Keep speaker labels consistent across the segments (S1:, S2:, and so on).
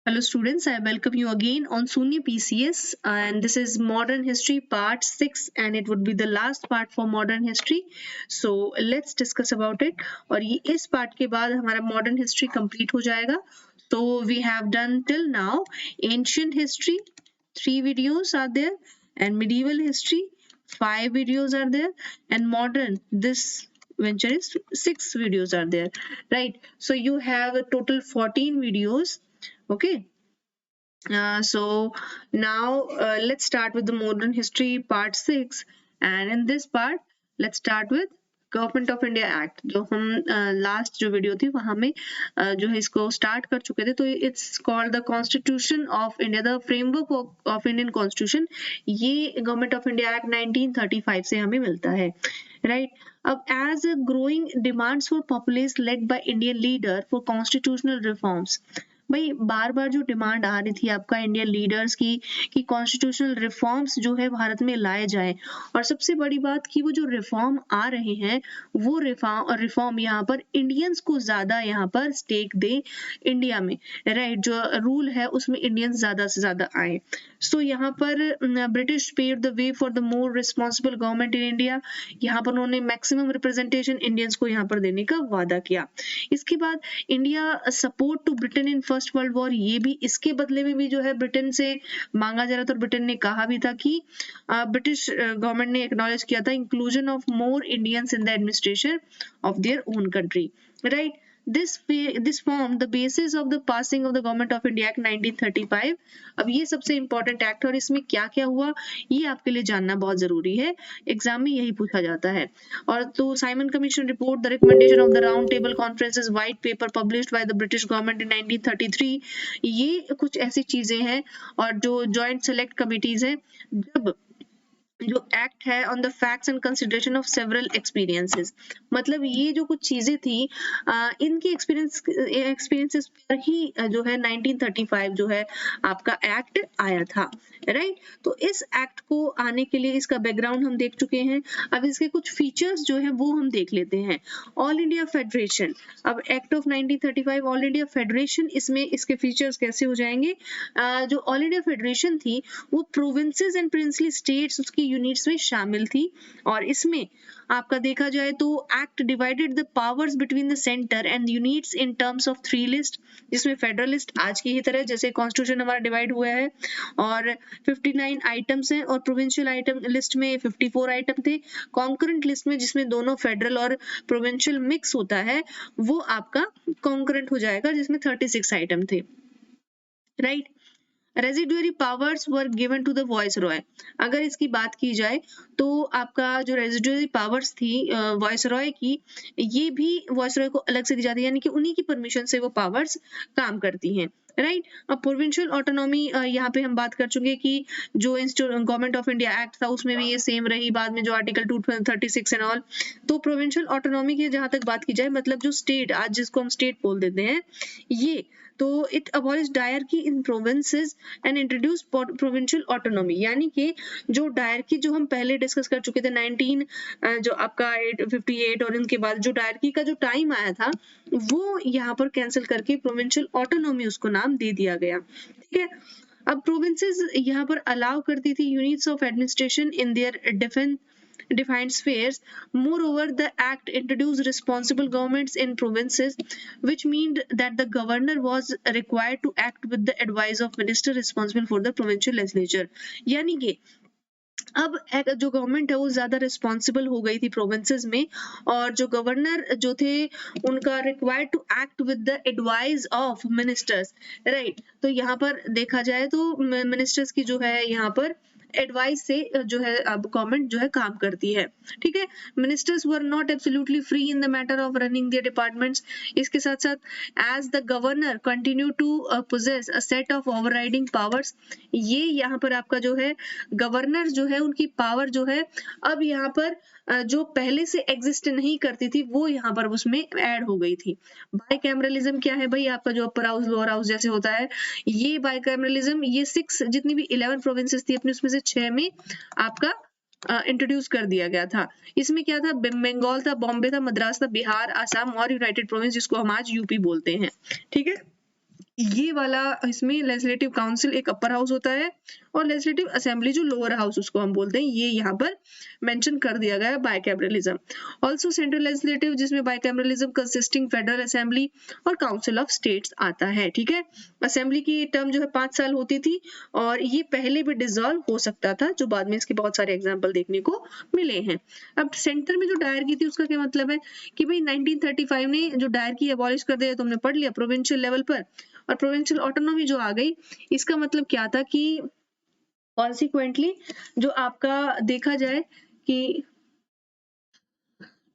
S1: Hello students, I welcome you again on Sunya PCS, and this is Modern History Part 6 and it would be the last part for Modern History. So let's discuss about it और ये इस part के बाद हमारा Modern History complete हो जाएगा. So we have done till now Ancient History, 3 videos are there, and Medieval History, 5 videos are there, and Modern, this venture is 6 videos are there, right? So you have a total 14 videos. Okay, so now let's start with the modern history part 6, and in this part let's start with government of India act. जो हम last जो video थी वहां में जो है इसको start कर चुके थे. तो it's called the constitution of India, the framework of Indian constitution. ये गवर्नमेंट ऑफ इंडिया एक्ट 1935 से हमें मिलता है, राइट. अब as growing demands for populace led by Indian leader for constitutional reforms. भाई बार बार जो डिमांड आ रही थी आपका इंडियन लीडर्स की कि कॉन्स्टिट्यूशनल रिफॉर्म्स जो है भारत में लाए जाए, और सबसे बड़ी बात कि वो जो रिफॉर्म आ रहे हैं वो रिफॉर्म यहाँ पर इंडियंस को ज्यादा यहाँ पर स्टेक दे इंडिया में, राइट. जो रूल है उसमें इंडियंस ज्यादा से ज्यादा आए. सो यहाँ पर British paid the way for the more responsible government in India. यहाँ पर उन्होंने मैक्सिमम रिप्रेजेंटेशन इंडियंस को यहाँ पर देने का वादा किया. इसके बाद India support to Britain in first world war, ये भी इसके बदले में भी जो है ब्रिटेन से मांगा जा रहा था. और ब्रिटेन ने कहा भी था कि ब्रिटिश गवर्नमेंट ने एक्नॉलेज किया था inclusion of more Indians in the administration of their own country, right. This formed the basis of the passing of the Government of India Act 1935. अब ये सबसे इम्पोर्टेंट एक्ट है और इसमें क्या क्या हुआ ये आपके लिए जानना बहुत जरूरी है, एग्जाम में यही पूछा जाता है. और तो Simon commission report, the recommendation of the round table conferences, white paper published by the British government in 1933, ये कुछ ऐसी चीजें हैं. और जो जॉइंट सेलेक्ट कमिटीज हैं, जब जो एक्ट है on the facts and consideration of several experiences, मतलब ये जो कुछ चीजें थी इनके एक्सपीरियंसेस पर ही जो है 1935 जो है आपका एक्ट आया था, राइट. तो इस एक्ट को आने के लिए इसका बैकग्राउंड हम देख चुके हैं. अब इसके कुछ फीचर्स जो है वो हम देख लेते हैं. All India federation. अब act of 1935 all India federation, इसमें इसके फीचर्स कैसे हो जाएंगे. जो ऑल इंडिया फेडरेशन थी वो प्रोविंसेस एंड प्रिंसली स्टेट्स उसकी यूनिट्स में शामिल थी. और इसमें आपका देखा जाए तो act divided the powers between the centre and units in terms of 3 list, जिसमें फेडरलिस्ट आज की ही तरह जैसे कॉन्स्टिट्यूशन हमारा डिवाइड हुआ है और 59 आइटम्स हैं, और प्रोविंशियल आइटम लिस्ट में 54 आइटम थे. कॉन्करेंट लिस्ट में जिसमें दोनों फेडरल और प्रोविंशियल मिक्स होता है वो आपका कॉन्करेंट हो जाएगा जिसमें 36 आइटम थे, right. Residuary powers were given to the viceroy. अगर इसकी बात की जाए तो आपका जो रेजिडुअरी पावर्स थी वॉइसरॉय की, ये भी वॉइसरॉय को अलग से दी जाती है, यानी कि उन्हीं की परमिशन से वो पावर्स काम करती हैं, राइट. अब प्रोविंशियल ऑटोनॉमी यहाँ पे हम बात कर चुके कि जो गवर्नमेंट ऑफ इंडिया एक्ट था उसमें भी ये सेम रही, बाद में जो आर्टिकल 236 एंड ऑल. तो प्रोविंशियल ऑटोनॉमी की जहां तक बात की जाए, मतलब जो स्टेट आज जिसको हम स्टेट बोल देते हैं, ये तो it abolish dyarchy in provinces and introduce provincial autonomy. यानी कि जो डायरकी जो हम पहले डिस्कस कर चुके थे 19 जो आपका 58 और इनके बाद जो डायरकी का जो टाइम आया था वो यहाँ पर कैंसिल करके प्रोविंशियल ऑटोनॉमी उसको नाम दे दिया गया, ठीक है. अब प्रोविंसेस यहाँ पर अलाउ करती थी units of administration in their defined spheres. Moreover, the act introduced responsible governments in provinces, which meant that the governor was required to act with the advice of minister responsible for the provincial legislature. यानी कि अब जो government है वो ज्यादा responsible हो गई थी प्रोविंसेस में, और जो गवर्नर जो थे उनका required to act with the advice of ministers, right. तो यहाँ पर देखा जाए तो मिनिस्टर्स की जो है यहाँ पर एडवाइस से जो है अब गवर्नमेंट जो है काम करती है, ठीक है. Ministers were not absolutely free in the matter of running their departments. इसके साथ साथ as the governor continue to possess a set of overriding powers, ये यहाँ पर आपका जो है गवर्नर जो है उनकी पावर जो है अब यहाँ पर जो पहले से एग्जिस्ट नहीं करती थी वो यहाँ पर उसमें ऐड हो गई थी. बाइकैमरलिज्म क्या है भाई, आपका जो अपर हाउस लोअर हाउस जैसे होता है, ये बाइकैमरलिज्म ये 6 जितनी भी 11 प्रोविंसेस थी अपनी उसमें से 6 में आपका इंट्रोड्यूस कर दिया गया था. इसमें क्या था, बंगाल था, बॉम्बे था, मद्रास था, बिहार, आसाम और यूनाइटेड प्रोविंस जिसको हम आज यूपी बोलते हैं, ठीक है. ये वाला इसमें लेजिस्लेटिव काउंसिल एक अपर हाउस होता है और लेजिस्लेटिव असेंबली जो लोअर हाउस उसको हम बोलते हैं, ये यहाँ पर मेंशन कर दिया गया है बाइकैमरलिज्म। ऑल्सो सेंट्रल लेजिस्लेटिव जिसमें बाइकैमरलिज्म कंसिस्टिंग फेडरल असेंबली और काउंसिल ऑफ स्टेट्स आता है। ठीक है, असेंबली की टर्म जो है 5 साल होती थी और ये पहले भी डिसॉल्व हो सकता था, जो बाद में इसके बहुत सारे एग्जाम्पल देखने को मिले हैं। अब सेंटर में जो दायर की थी उसका क्या मतलब है कि भाई 1935 ने जो दायर की एबॉलिश कर दिया, तुमने पढ़ लिया प्रोविंशियल लेवल पर, और प्रोविंशियल ऑटोनॉमी जो आ गई, इसका मतलब क्या था कि कॉन्सिक्वेंटली जो आपका देखा जाए कि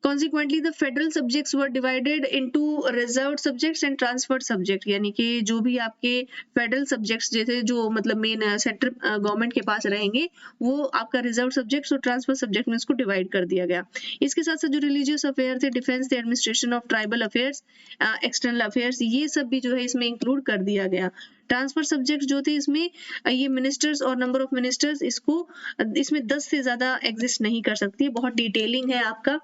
S1: Consequently, the federal subjects were divided into reserved subjects and transferred subject, यानी कि जो भी आपके फेडरल सब्जेक्ट्स जैसे जो मतलब मेन सेंट्रल गवर्नमेंट के पास रहेंगे, वो आपका रिजर्व सब्जेक्ट्स और ट्रांसफर सब्जेक्ट में इसको डिवाइड कर दिया गया। इसके साथ साथ जो रिलीजियस अफेयर थे, डिफेंस थे, administration of tribal affairs, external affairs, ये सब भी जो है इसमें इंक्लूड कर दिया गया। ट्रांसफर सब्जेक्ट जो थे इसमें ये मिनिस्टर्स और नंबर ऑफ मिनिस्टर्स, इसमें 10 से ज्यादा एग्जिस्ट नहीं कर सकती है। बहुत डिटेलिंग है आपका,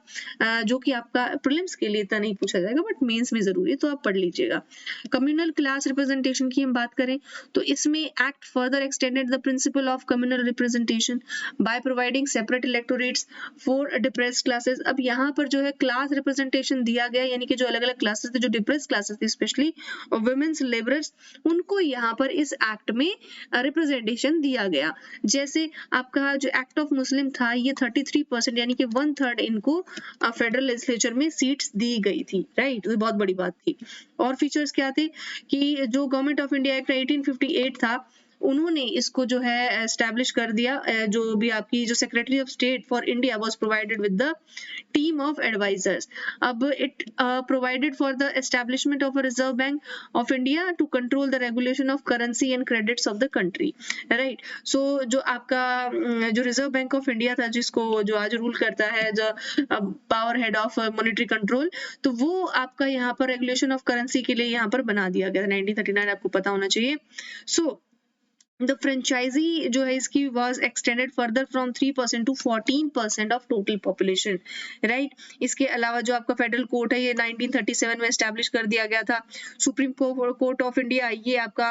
S1: जो कि आपका प्रीलिम्स के लिए इतना नहीं पूछा जाएगा बट मेंस में जरूरी है, तो आप पढ़ लीजिएगा। कम्युनल क्लास रिप्रेजेंटेशन की हम बात करें तो इसमें act further extended the principle of communal representation by providing separate electorates for depressed classes. अब यहाँ पर जो है क्लास रिप्रेजेंटेशन दिया गया, यानी कि जो अलग अलग क्लासेस थे, जो डिप्रेस्ड क्लासेस थी स्पेशली वुमेन्स लेबरर्स, उनको यहाँ पर इस एक्ट में रिप्रेजेंटेशन दिया गया। जैसे आपका जो एक्ट ऑफ मुस्लिम था, ये 33% यानी कि 1/3 इनको फेडरल लेजिस्लेचर में सीट्स दी गई थी, राइट, ये बहुत बड़ी बात थी। और फीचर्स क्या थे कि जो गवर्नमेंट ऑफ इंडिया एक्ट 1858 था, उन्होंने इसको जो है एस्टैब्लिश कर दिया। जो भी आपकी जो secretary of state for India was provided with the team of advisers. अब it provided for the establishment of a reserve bank of India to control the regulation of currency and credits of the country, right. So जो आपका जो reserve bank of India था, जिसको जो आज rule करता है, जो power head of monetary control, तो वो आपका यहाँ पर रेगुलेशन ऑफ करेंसी के लिए यहाँ पर बना दिया गया 1939, आपको पता होना चाहिए। सो the franchisee जो है इसकी was extended further from 3% to 14% of total population, right। इसके अलावा जो आपका फेडरल कोर्ट है, ये 1937 में एस्टेब्लिश कर दिया गया था। सुप्रीम कोर्ट ऑफ इंडिया, ये आपका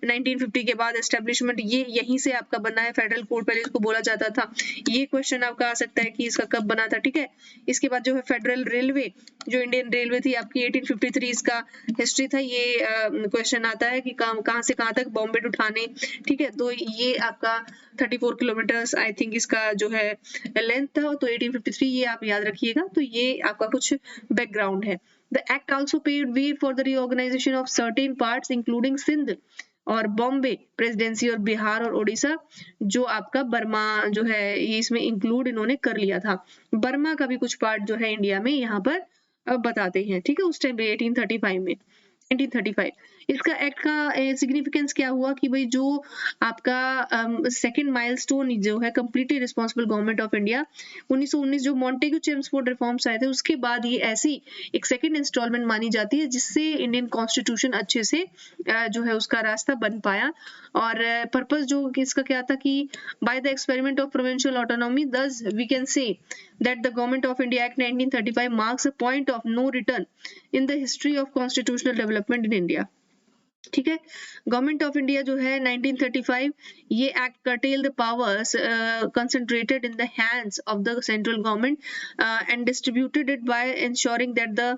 S1: 1950 के बाद एस्टेब्लिशमेंट, ये यहीं से आपका बना है। फेडरल कोर्ट पहले इसको बोला जाता था। ये क्वेश्चन आपका आ सकता है कि इसका कब बना था, ठीक है। इसके बाद जो है फेडरल रेलवे, जो इंडियन रेलवे थी आपकी 1853 इसका हिस्ट्री था। ये क्वेश्चन आता है कि कहाँ से कहाँ तक, बॉम्बे टू ठाणे, ठीक है। तो ये आपका 34 किलोमीटर आई थिंक इसका जो है लेंथ था, तो 1853 ये आप याद रखिएगा। तो ये आपका कुछ बैकग्राउंड है। The act also paved way for the reorganisation of certain parts including Sindh और बॉम्बे प्रेसिडेंसी और बिहार और ओडिशा, जो आपका बर्मा जो है ये इसमें इंक्लूड इन्होंने कर लिया था। बर्मा का भी कुछ पार्ट जो है इंडिया में यहाँ पर बताते हैं, ठीक है, उस टाइम पे 1935 इसका एक्ट का सिग्निफिकेंस क्या हुआ कि भाई जो आपका सेकंड माइलस्टोन जो है completely responsible government of India 1919 जो मॉन्टेग्यू चेम्सफोर्ड रिफॉर्म्स आए थे, उसके बाद ये ऐसी एक सेकंड इंस्टॉलमेंट मानी जाती है जिससे इंडियन कॉन्स्टिट्यूशन अच्छे से जो है उसका रास्ता बन पाया। और पर्पस जो इसका क्या था कि by the experiment of provincial autonomy thus we can say that the Government of India Act 1935 marks a point of no return in the history of constitutional development in India, ठीक है। Government of India जो है 1935, ये act curtail the powers concentrated in the hands of the central government and distributed it by ensuring that the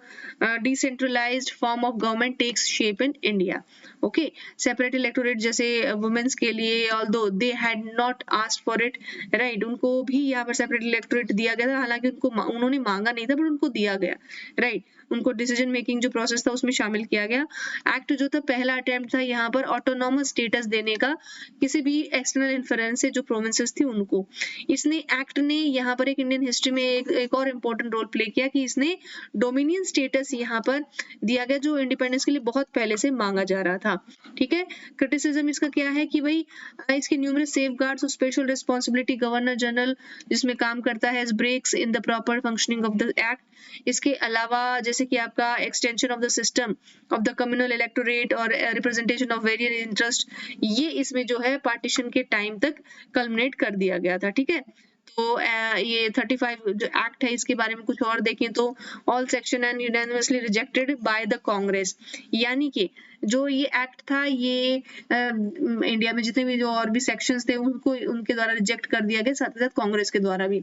S1: decentralized form of government takes shape in India, okay। separate electorate जैसे women's के लिए, although they had not asked for it, right, उनको भी यहाँ पर separate electorate दिया गया था, हालांकि उन्होंने मांगा नहीं था, पर उनको दिया गया, right। उनको डिसीजन मेकिंग जो प्रोसेस था उसमें शामिल किया गया। एक्ट जो था पहला अटेम्प्ट था यहाँ पर ऑटोनॉमस स्टेटस देने का किसी भी एक्सटर्नल इन्फ्लुएंस से जो प्रोविंसेस थी उनको। इसने एक्ट ने यहाँ पर एक इंडियन हिस्ट्री में एक और इम्पोर्टेंट रोल प्ले किया कि इसने डोमिनियन स्टेटस यहाँ पर दिया गया, जो इंडिपेंडेंस के लिए बहुत पहले से मांगा जा रहा था, ठीक है। क्रिटिसिज्म इसका क्या है कि भाई इसके न्यूमरस सेफगार्ड्स और स्पेशल रिस्पॉन्सिबिलिटी गवर्नर जनरल जिसमें काम करता है brakes in the proper functioning of the act. इसके अलावा जैसे कि आपका extension of the system of the communal electorate और रिप्रेजेंटेशन ऑफ वेरियस इंटरेस्ट, ये इसमें जो है पार्टीशन के टाइम तक कल्मिनेट कर दिया गया था, ठीक है। तो ये 35 जो एक्ट है इसके बारे में कुछ और देखें तो all section and unanimously rejected by the Congress, यानी कि जो ये एक्ट था ये इंडिया में जितने भी जो और भी सेक्शंस थे उनको उनके द्वारा रिजेक्ट कर दिया गया, साथ ही साथ कांग्रेस के द्वारा भी।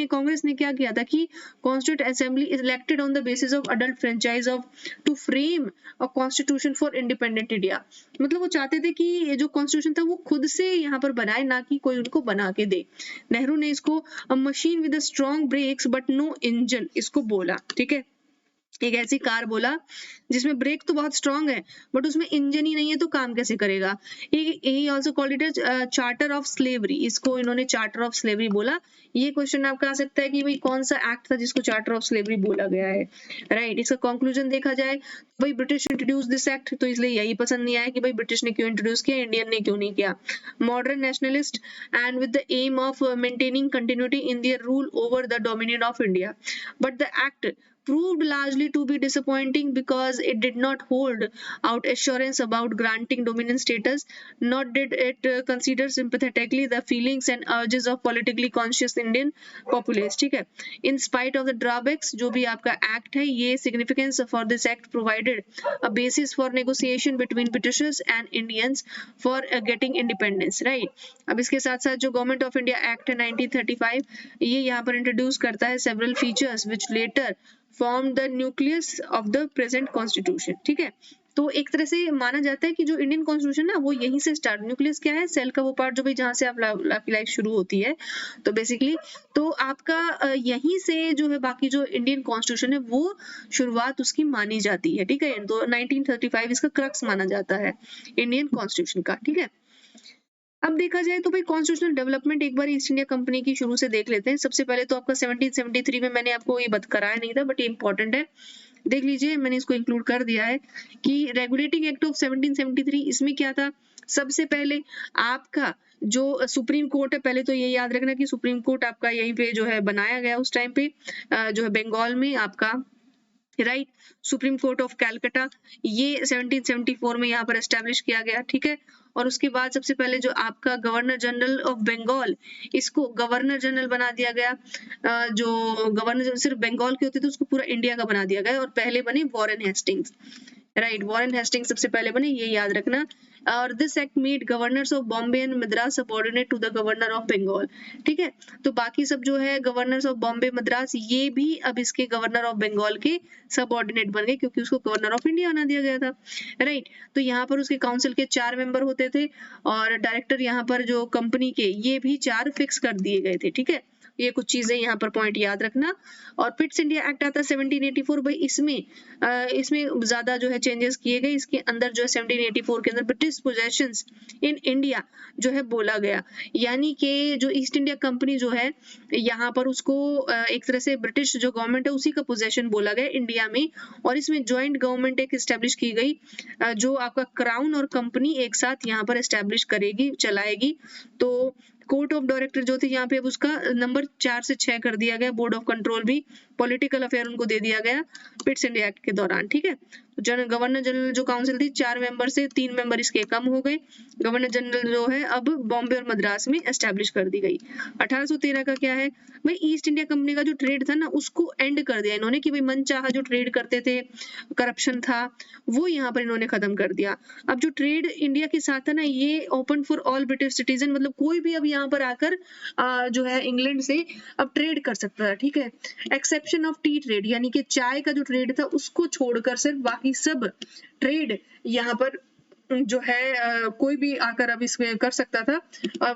S1: कांग्रेस ने क्या किया था कि constituent assembly is elected on the basis of adult franchise of to frame a constitution for independent India. मतलब वो चाहते थे कि ये जो कॉन्स्टिट्यूशन था वो खुद से यहाँ पर बनाए, ना कि कोई उनको बना के दे। नेहरू ने इसको machine with strong brakes but no engine इसको बोला, ठीक है। एक ऐसी कार बोला जिसमें ब्रेक तो बहुत स्ट्रांग है बट उसमें इंजन ही नहीं है, तो काम कैसे करेगा। ही also called it charter of slavery, इसको इन्होंने चार्टर ऑफ स्लेवरी बोला। ये क्वेश्चन आपका आ सकता है कि भाई कौन सा एक्ट था जिसको चार्टर ऑफ स्लेवरी बोला गया है, राइट। इसका कंक्लूजन देखा जाए तो भाई ब्रिटिश इंट्रोड्यूस दिस एक्ट, तो इसलिए यही पसंद नहीं आया कि भाई ब्रिटिश ने क्यों इंट्रोड्यूस किया, इंडियन ने क्यों नहीं किया। Modern nationalist and with the aim of maintaining continuity in their rule over the dominion of India, but the act proved largely to be disappointing because it did not hold out assurance about granting dominion status, nor did it consider sympathetically the feelings and urges of politically conscious Indian populace, ठीक है। In spite of the drawbacks, जो भी आपका act है, ये significance for this act provided a basis for negotiation between Britishers and Indians for getting independence, right। अब इसके साथ साथ जो गवर्नमेंट ऑफ इंडिया एक्ट है 1935, ये यहाँ पर इंट्रोड्यूस करता है several features which later form the nucleus of the present constitution, ठीक है। तो एक तरह से माना जाता है कि जो इंडियन कॉन्स्टिट्यूशन ना वो यहीं से स्टार्ट, न्यूक्लियस क्या है, सेल का वो पार्ट जो भी जहां से आपकी लाइफ शुरू होती है, तो बेसिकली तो आपका यहीं से जो है बाकी जो इंडियन कॉन्स्टिट्यूशन है वो शुरुआत उसकी मानी जाती है, ठीक है। तो 1935 इसका क्रक्स माना जाता है इंडियन कॉन्स्टिट्यूशन का, ठीक है। अब देखा जाए तो भाई कॉन्स्टिट्यूशनल डेवलपमेंट एक बार ईस्ट इंडिया कंपनी की शुरू से देख लेते हैं। सबसे पहले तो आपका 1773 में मैंने आपको ये कराया नहीं था बट ये इंपॉर्टेंट है, देख लीजिए, मैंने इसको इंक्लूड कर दिया है कि रेगुलेटिंग एक्ट ऑफ 1773, इसमें क्या था। सबसे पहले आपका जो सुप्रीम कोर्ट है, पहले तो ये याद रखना कि सुप्रीम कोर्ट आपका यहीं पे जो है बनाया गया उस टाइम पे, जो है बंगाल में आपका, right. Supreme court of Calcutta ये 1774 में यहाँ पर एस्टेब्लिश किया गया, ठीक है। और उसके बाद सबसे पहले जो आपका गवर्नर जनरल ऑफ बंगाल, इसको गवर्नर जनरल बना दिया गया। जो गवर्नर सिर्फ बंगाल के होते थे उसको पूरा इंडिया का बना दिया गया, और पहले बने Warren Hastings, right. Warren Hastings सबसे पहले बने, ये याद रखना। और this act made governors of Bombay and Madras subordinate to the governor of Bengal, ठीक है। तो बाकी सब जो है गवर्नर्स ऑफ बॉम्बे मद्रास ये भी अब इसके गवर्नर ऑफ बंगाल के सबऑर्डिनेट बन गए, क्योंकि उसको गवर्नर ऑफ इंडिया बना दिया गया था, राइट। तो यहाँ पर उसके काउंसिल के 4 मेंबर होते थे, और डायरेक्टर यहाँ पर जो कंपनी के ये भी 4 फिक्स कर दिए गए थे, ठीक है। ये कुछ चीजें यहाँ पर पॉइंट याद रखना। और पिट्स इंडिया एक्ट आता है 1784, भाई इसमें ज्यादा जो है चेंजेस किए गए। इसके अंदर जो है 1784 के अंदर ब्रिटिश पोजेशंस इन इंडिया जो है बोला गया, यानी कि जो ईस्ट इंडिया कंपनी जो है यहाँ पर उसको एक तरह से ब्रिटिश जो गवर्नमेंट है उसी का पोजेशन बोला गया इंडिया में। और इसमें ज्वाइंट गवर्नमेंट एक स्टेब्लिश की गई, जो आपका क्राउन और कंपनी एक साथ यहाँ पर एस्टेब्लिश करेगी, चलाएगी। तो कोर्ट ऑफ डायरेक्टर जो थे यहाँ पे अब उसका नंबर 4 से 6 कर दिया गया। बोर्ड ऑफ कंट्रोल भी पॉलिटिकल अफेयर उनको दे दिया गया पिट्स इंडिया एक्ट के दौरान, ठीक है। गवर्नर जनरल जो काउंसिल थी 4 मेंबर से 3 मेंबर इसके कम हो गए। गवर्नर जनरल जो है अब बॉम्बे और मद्रास में एस्टेब्लिश कर दी गई। 1813 का क्या है भाई, ईस्ट इंडिया कंपनी का जो ट्रेड था ना उसको एंड कर दिया इन्होंने, कि भाई मनचाहा जो ट्रेड करते थे, करप्शन था, वो यहाँ पर इन्होंने खत्म कर दिया। अब जो ट्रेड इंडिया के साथ था ना ये open for all British citizen, मतलब कोई भी अब यहाँ पर आकर जो है इंग्लैंड से अब ट्रेड कर सकता था, ठीक है। एक्सेप्शन ऑफ टी ट्रेड, यानी कि चाय का जो ट्रेड था उसको छोड़कर सिर्फ बाकी सब ट्रेड यहाँ पर जो है कोई भी आकर अब इसमें कर सकता था,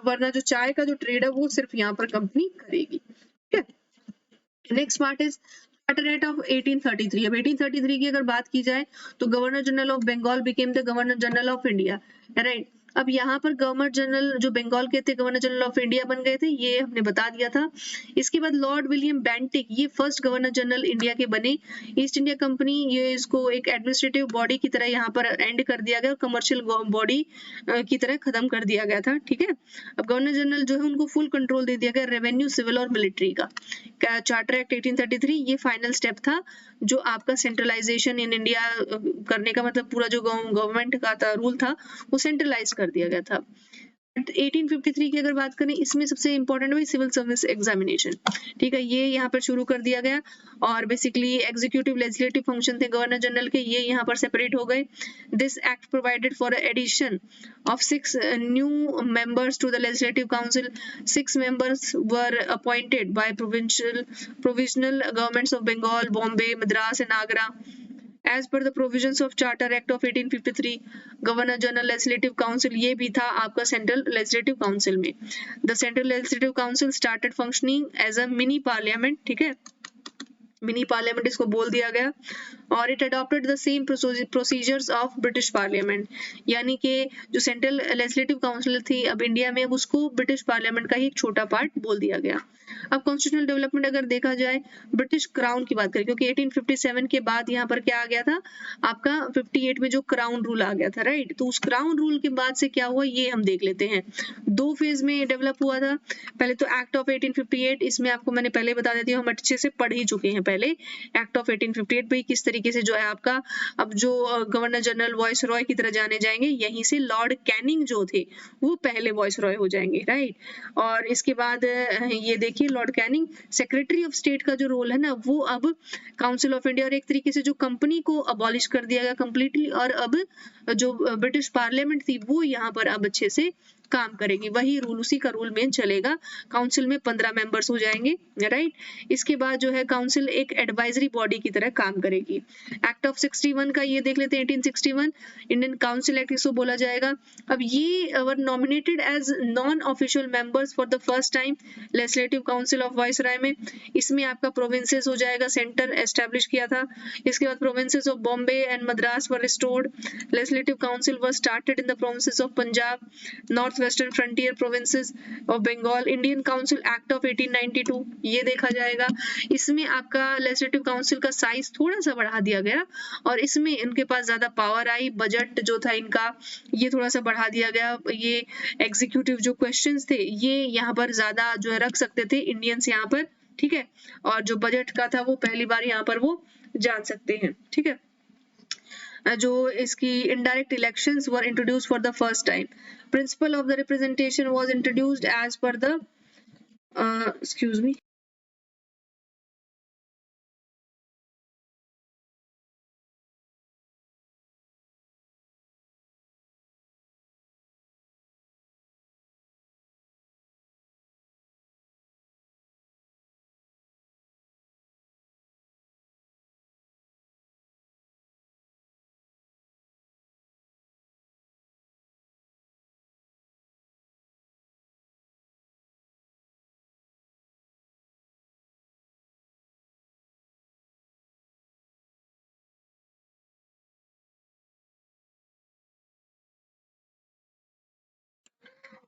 S1: वरना जो चाय का जो ट्रेड है वो सिर्फ यहाँ पर कंपनी करेगी, ठीक है। Next part is charter act of 1833। अब 1833 की अगर बात की जाए तो governor general of Bengal became the governor general of India, right. अब यहाँ पर गवर्नर जनरल जो बंगाल के थे गवर्नर जनरल ऑफ इंडिया बन गए थे, ये हमने बता दिया था। इसके बाद लॉर्ड विलियम बेंटिक ये फर्स्ट गवर्नर जनरल इंडिया के बने। ईस्ट इंडिया कंपनी ये इसको एक एडमिनिस्ट्रेटिव बॉडी की तरह यहाँ पर एंड कर दिया गया, कमर्शियल बॉडी की तरह खत्म कर दिया गया था, ठीक है। अब गवर्नर जनरल जो है उनको फुल कंट्रोल दे दिया गया रेवेन्यू, सिविल और मिलिट्री का। चार्टर एक्ट 1833 ये फाइनल स्टेप था जो आपका सेंट्रलाइजेशन इन इंडिया करने का, मतलब पूरा जो गवर्नमेंट का था रूल था वो सेंट्रलाइज कर दिया गया था। बट 1853 की अगर बात करें, इसमें सबसे इंपॉर्टेंट है सिविल सर्विस एग्जामिनेशन, ठीक है, ये यहाँ पर शुरू कर दिया गया। और बेसिकली एग्जीक्यूटिव लेजिस्लेटिव फंक्शन थे गवर्नर जनरल के, ये यहाँ पर सेपरेट हो गए। This act provided for addition of 6 new members to the Legislative Council. 6 members were appointed by provisional governments of Bengal, Bombay, Madras and Agra. As per the provisions of Charter Act of 1853, Governor General Legislative Council ये भी था आपका Central Legislative Council में। The Central Legislative Council started functioning as a mini parliament, ठीक है, mini parliament इसको बोल दिया गया। और it adopted the same procedures of British parliament, यानी कि जो सेंट्रल लेजिस्लेटिव काउंसिल थी अब इंडिया में, अब उसको ब्रिटिश पार्लियामेंट का ही एक छोटा पार्ट बोल दिया गया। अब कॉन्स्टिट्यूशनल डेवलपमेंट अगर देखा जाए, ब्रिटिश क्राउन की बात करें, क्योंकि 1857 के बाद यहाँ पर क्या आ गया था आपका 58 में जो क्राउन रूल आ गया था, राइट। तो उस क्राउन रूल के बाद से क्या हुआ ये हम देख लेते हैं। 2 फेज में डेवलप हुआ था। पहले तो एक्ट ऑफ 1858, इसमें आपको मैंने पहले बता देती हूँ, हम अच्छे से पढ़ ही चुके हैं पहले। एक्ट ऑफ 1858 भाई किस तरीके से जो है आपका अब जो गवर्नर जनरल वॉइस रॉय की तरह जाने जाएंगे, यहीं से लॉर्ड कैनिंग जो थे वो पहले वॉइस रॉय हो जाएंगे, राइट। और इसके बाद ये देखिए Lord Canning, secretary of state का जो रोल है ना वो अब काउंसिल ऑफ इंडिया, और एक तरीके से जो कंपनी को अबॉलिश कर दिया गया कंप्लीटली, और अब जो ब्रिटिश पार्लियामेंट थी वो यहाँ पर अब अच्छे से काम करेगी, वही रूल उसी का रूल में चलेगा। काउंसिल में 15 मेंबर्स हो जाएंगे, राइट। इसके बाद जो है काउंसिल एक एडवाइजरी बॉडी की तरह काम करेगी। एक्ट ऑफ 61 का ये देख लेते हैं, 1861 इंडियन काउंसिल एक्ट इसको बोला जाएगा। अब ये were nominated as non official members for the first time legislative council of viceroy में। इसमें आपका प्रोविंसेस हो जाएगा, सेंटर एस्टेब्लिश किया था। इसके बाद provinces of Bombay and Madras were restored. Legislative council was started in the provinces of Punjab, north western frontier provinces of Bengal. Indian council act of 1892 ये देखा जाएगा। इसमें आपका लेजिस्लेटिव काउंसिल का साइज थोड़ा सा बढ़ा दिया गया और इसमें इनके पास ज्यादा पावर आई। बजट जो था इनका ये थोड़ा सा बढ़ा दिया गया। ये एग्जीक्यूटिव जो क्वेश्चंस थे ये यहाँ पर ज्यादा जो है रख सकते थे इंडियंस यहाँ पर, ठीक है। और जो बजट का था वो पहली बार यहाँ पर वो जान सकते हैं, ठीक है। जो इसकी indirect elections were introduced for the first time. Principle of the representation was introduced as per the excuse me.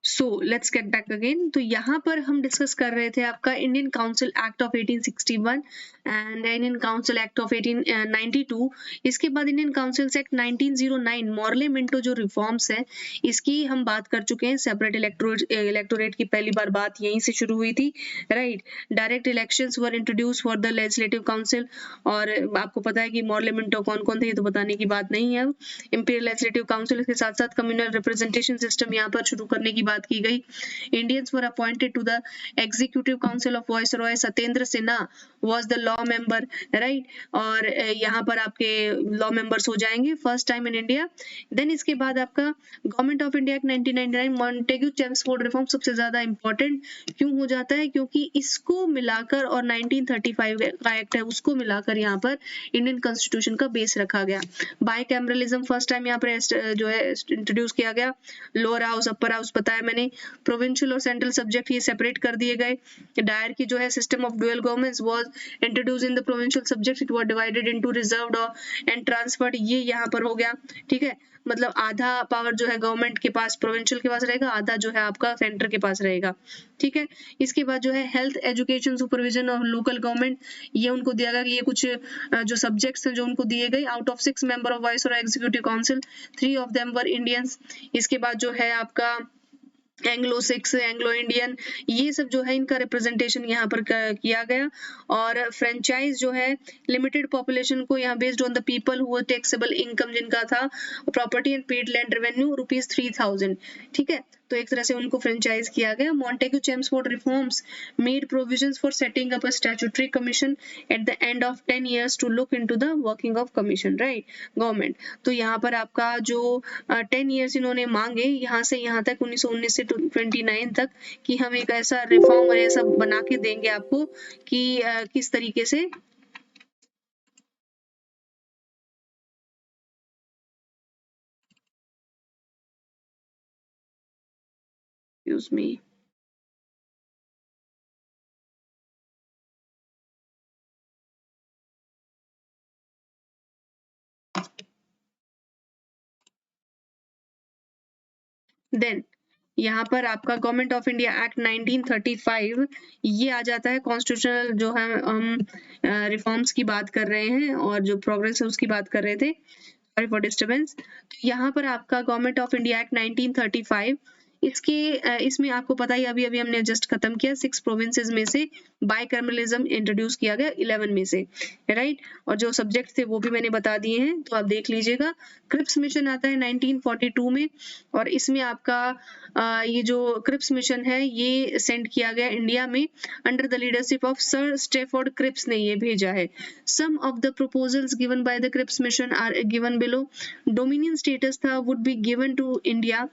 S1: So let's get back again. तो यहाँ पर हम डिस्कस कर रहे थे आपका Indian council act of 1861 and Indian council act of 1892। इसके बाद Indian council act 1909 Morley Minto जो रिफॉर्म्स है इसकी हम बात कर चुके हैं। सेपरेट इलेक्टोरेट की पहली बार बात यहीं से शुरू हुई थी, right. Direct elections were introduce for the legislative council. और आपको पता है कि मॉर्ले मिंटो कौन कौन थे ये तो बताने की बात नहीं है। इंपीरियल लेजिस्लेटिव काउंसिल के साथ साथ कम्युनल रिप्रेजेंटेशन सिस्टम यहाँ पर शुरू करने की बात की गई। Indians were appointed to the executive council of viceroy. Satyendra Sinha was the law member, right. और यहाँ पर आपके लॉ मेंबर्स हो जाएंगे first time in India. Then इसके बाद आपका government of India act 1999 Montagu Chelmsford reform सबसे ज्यादा इंपॉर्टेंट क्यों हो जाता है, क्योंकि इसको मिलाकर और 1935 का एक्ट है उसको मिलाकर यहाँ पर इंडियन कॉन्स्टिट्यूशन का बेस रखा गया। बाइकैमरलिज्म फर्स्ट टाइम यहाँ पर जो है इंट्रोड्यूस किया गया। लोअर हाउस अपर हाउस बताया मैंने। प्रोविंशियल और सेंट्रल सब्जेक्ट ये सेपरेट कर दिए गए। डायर की जो है system of dual governments was introduced in the provincial subject, it was divided into reserved and transferred, ये यहाँ पर हो गया, ठीक है। मतलब आधा पावर जो है गवर्नमेंट के पास प्रोविंशियल के पास रहेगा, आधा जो है आपका सेंटर के पास रहेगा, ठीक है। इसके बाद जो है हेल्थ एजुकेशन सुपरविजन और लोकल गवर्नमेंट ये उनको दिया गया कि ये कुछ जो सब्जेक्ट्स हैं जो उनको दिए गए। Out of 6 member of vice और executive council 3 of them were Indians. इसके बाद जो है आपका एंग्लो सिक्स, एंग्लो इंडियन, ये सब जो है इनका रिप्रेजेंटेशन यहाँ पर किया गया। और फ्रेंचाइज जो है लिमिटेड पॉपुलेशन को यहाँ based on the people who taxable income जिनका था property and paid land revenue ₹3000, ठीक है। तो तो एक तरह से उनको फ्रेंचाइज किया गया। Montagu Chelmsford reforms made provisions for setting up a statutory commission at the end of 10 years to look into the working of commission, right, government. तो यहाँ पर आपका जो 10 years इन्होंने मांगे यहाँ से यहाँ तक 1919 से 29 तक कि हम एक ऐसा रिफॉर्म और ऐसा बना के देंगे आपको कि किस तरीके से यूज मी देन यहाँ पर आपका गवर्नमेंट ऑफ इंडिया एक्ट 1935 ये आ जाता है। कॉन्स्टिट्यूशनल जो है हम रिफॉर्म्स की बात कर रहे हैं और जो प्रोग्रेस है उसकी बात कर रहे थे, सॉरी फॉर डिस्टरबेंस। तो यहाँ पर आपका गवर्नमेंट ऑफ इंडिया एक्ट 1935 इसमें आपको पता ही अभी अभी हमने जस्ट खत्म किया 6 प्रोविंसेस में से बाइकर्मलिज्म इंट्रोड्यूस किया गया 11 में से, राइट। और जो सब्जेक्ट थे वो भी मैंने बता दिए हैं तो आप देख लीजिएगा। क्रिप्स मिशन आता है 1942 में और इसमें आपका ये जो क्रिप्स मिशन है ये सेंड किया गया इंडिया में under the leadership of sir Stafford Cripps ने ये भेजा है। Some of the proposals given by the Cripps mission are given below. Dominion status था would be given to India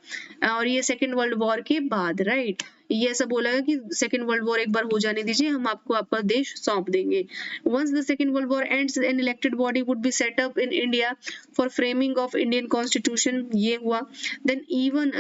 S1: और ये सेकेंड वर्ल्ड वॉर के बाद, राइट। ये ऐसा बोला गया कि सेकेंड वर्ल्ड वॉर एक बार हो जाने दीजिए, हम आपको आपका देश सौंप देंगे। Once the second world war ends an elected body would be set up in India for framing of Indian constitution, ये हुआ। Then even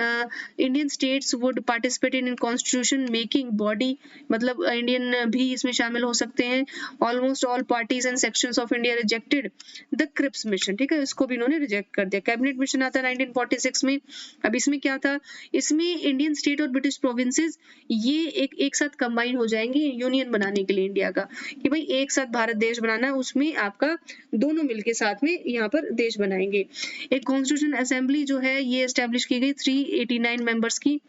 S1: Indian states would participate in constitution making body, मतलब इंडियन भी इसमें शामिल हो सकते हैं। Almost all parties and sections of India rejected the Cripps mission, ठीक है, इसको भी इन्होंने रिजेक्ट कर दिया। कैबिनेट मिशन आता है 1946 में। अब इसमें क्या था, इसमें इंडियन स्टेट और ब्रिटिश प्रोविंसेस ये एक साथ कंबाइन हो जाएंगे यूनियन बनाने के लिए इंडिया का, कि भाई एक साथ भारत देश बनाना है, उसमें आपका दोनों मिलके साथ में यहाँ पर देश बनाएंगे। एक कॉन्स्टिट्यूशन असेंबली जो है ये एस्टेब्लिश की गई 389 मेंबर्स की।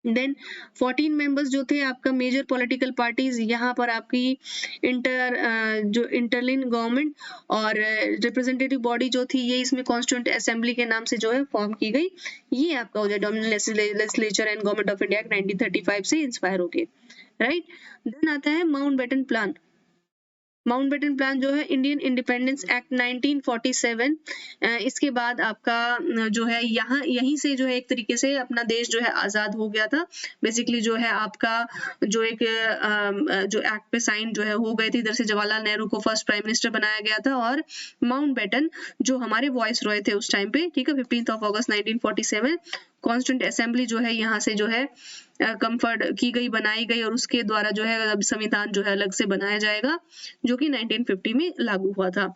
S1: देन 14 मेंबर्स जो थे आपका मेजर पॉलिटिकल पार्टीज, यहाँ पर आपकी जो इंटरलिन गवर्नमेंट और रिप्रेजेंटेटिव बॉडी जो थी ये इसमें कॉन्स्टिट्यूंट असेंबली के नाम से जो है फॉर्म की गई। ये आपका हो जाए dominion legislature and government of India 1935 से इंस्पायर होके, राइट। देन आता है माउंटबेटन प्लान। माउंटबेटन प्लान जो है इंडियन इंडिपेंडेंस एक्ट 1947। इसके बाद आपका जो है यहाँ यहीं से जो है एक तरीके से अपना देश जो है आजाद हो गया था। बेसिकली जो है आपका जो एक जो एक्ट पे साइन जो है हो गए थे, इधर से जवाहरलाल नेहरू को फर्स्ट प्राइम मिनिस्टर बनाया गया था और माउंटबेटन जो हमारे वॉइस रॉय थे उस टाइम पे, ठीक है, 15 अगस्त 1947 कॉन्स्टिट्यूंट असेंबली जो है यहाँ से जो है कंफर्ट की गई, बनाई गई और उसके द्वारा जो है अब संविधान जो है अलग से बनाया जाएगा जो कि 1950 में लागू हुआ था।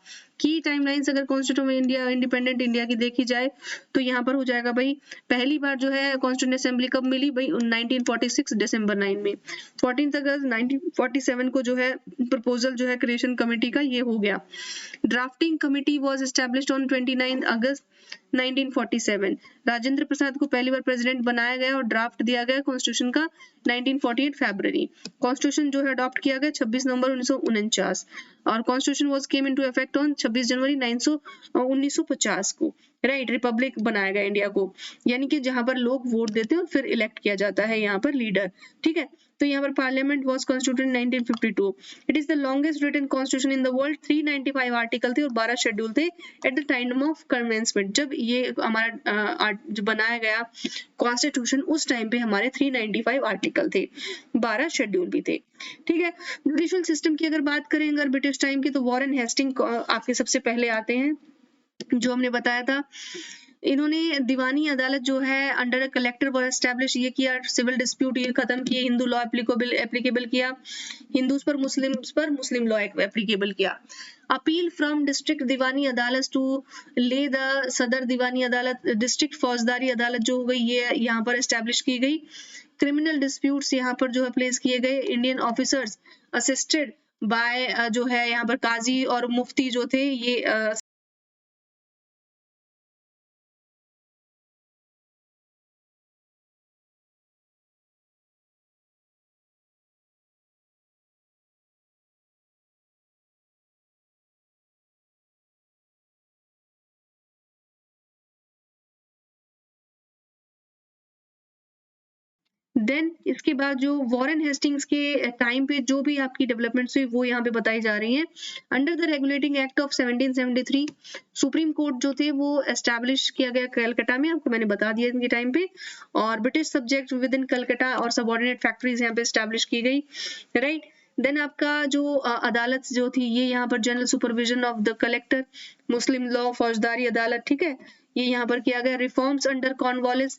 S1: की टाइमलाइंस अगर constitution of India independent India की देखी जाए तो यहाँ पर हो जाएगा भाई, पहली बार जो है कॉन्स्टिट्यूंट असेंबली कब मिली भाई 1946 दिसंबर 9 में। 14 अगस्त 1947 को जो है प्रपोजल जो है क्रिएशन कमेटी का ये हो गया। Drafting committee was established on 29 अगस्त 1947। राजेंद्र प्रसाद को पहली बार प्रेसिडेंट बनाया गया और ड्राफ्ट दिया गया कॉन्स्टिट्यूशन का 1948 फरवरी। कॉन्स्टिट्यूशन जो है अडॉप्ट किया गया 26 नवंबर 1949 और constitution was came into effect on 26 जनवरी 1950 को, राइट। रिपब्लिक बनाया गया इंडिया को, यानी कि जहां पर लोग वोट देते हैं और फिर इलेक्ट किया जाता है यहाँ पर लीडर, ठीक है। तो यहाँ पर parliament was constituted in 1952। It is the longest written constitution in the world. 395 article थे और 12 शेड्यूल थे at the time of commencement. जब ये हमारा जो बनाया गया कॉन्स्टिट्यूशन उस टाइम पे हमारे 395 आर्टिकल थे, 12 शेड्यूल भी थे, ठीक है। जुडिशियल सिस्टम की अगर बात करें अगर ब्रिटिश टाइम की तो वॉरेन हेस्टिंग आपके सबसे पहले आते हैं, जो हमने बताया था। इन्होंने दीवानी अदालत जो है अंडर कलेक्टर वर एस्टैब्लिश ये किया, सिविल डिस्प्यूट ये खत्म किए, हिंदू लॉ एप्लीकेबल किया, हिंदूज पर मुस्लिम लॉ एप्लीकेबल किया। अपील फ्रॉम डिस्ट्रिक्ट दीवानी अदालत टू ले द सदर दीवानी अदालत, डिस्ट्रिक्ट फौजदारी अदालत जो हो गई ये यहाँ पर एस्टैब्लिश की गई। क्रिमिनल डिस्प्यूट्स यहाँ पर जो है प्लेस किए गए। इंडियन ऑफिसर्स असिस्टेड बाय जो है यहाँ पर काजी और मुफ्ती जो थे ये देन इसके बाद जो वॉरेन हेस्टिंग्स के टाइम पे जो भी आपकी डेवलपमेंट्स हुई वो यहाँ पे बताई जा रही हैं। Under the regulating act of 1773 supreme court जो थे वो एस्टैब्लिश किया गया कलकत्ता में, आपको मैंने बता दिया इनके टाइम पे, और British subject with in Calcutta और सबऑर्डिनेट फैक्ट्रीज यहाँ पे एस्टैब्लिश की गई, राइट। देन आपका जो अदालत जो थी ये यहाँ पर general supervision of the collector, Muslim law फौजदारी अदालत, ठीक है, ये यहाँ पर किया गया। रिफॉर्म्स अंडर कॉर्नवालिस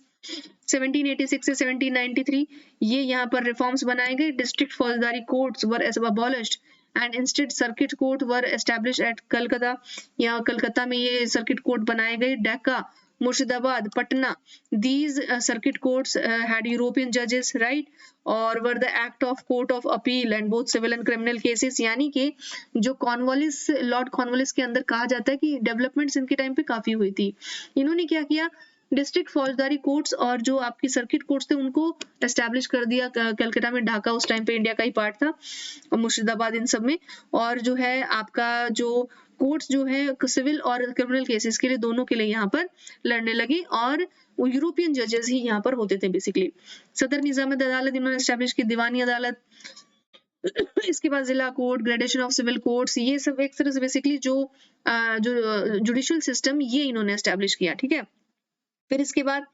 S1: 1786 से 1793 ये यहाँ पर रिफॉर्म्स बनाए गए। डिस्ट्रिक्ट फौजदारी courts were abolished and instead circuit court were establish at Calcutta, यहाँ कलकत्ता में ये सर्किट कोर्ट बनाए गए। Dhaka, Murshidabad, Patna, these circuit courts had European judges, right, और were the act of court of appeal and both civil and criminal cases. यानी कि जो Cornwallis, Lord Cornwallis के अंदर कहा जाता है कि डेवलपमेंट्स इनके टाइम पे काफी हुई थी। इन्होंने क्या किया, डिस्ट्रिक्ट फौजदारी कोर्ट्स और जो आपकी सर्किट कोर्ट्स थे उनको एस्टैब्लिश कर दिया कलकत्ता में। ढाका उस टाइम पे इंडिया का ही पार्ट था, और मुर्शिदाबाद इन सब में। और जो है आपका जो कोर्ट्स जो है सिविल और क्रिमिनल केसेस के लिए दोनों के लिए यहाँ पर लड़ने लगी, और वो यूरोपियन जजेस ही यहाँ पर होते थे बेसिकली। सदर निजामत अदालत इन्होंने एस्टैब्लिश की, दीवानी अदालत, इसके बाद जिला court, gradation of civil courts, ये सब एक तरह से बेसिकली जो जुडिशियल सिस्टम ये इन्होंने एस्टैब्लिश किया, ठीक है। फिर इसके बाद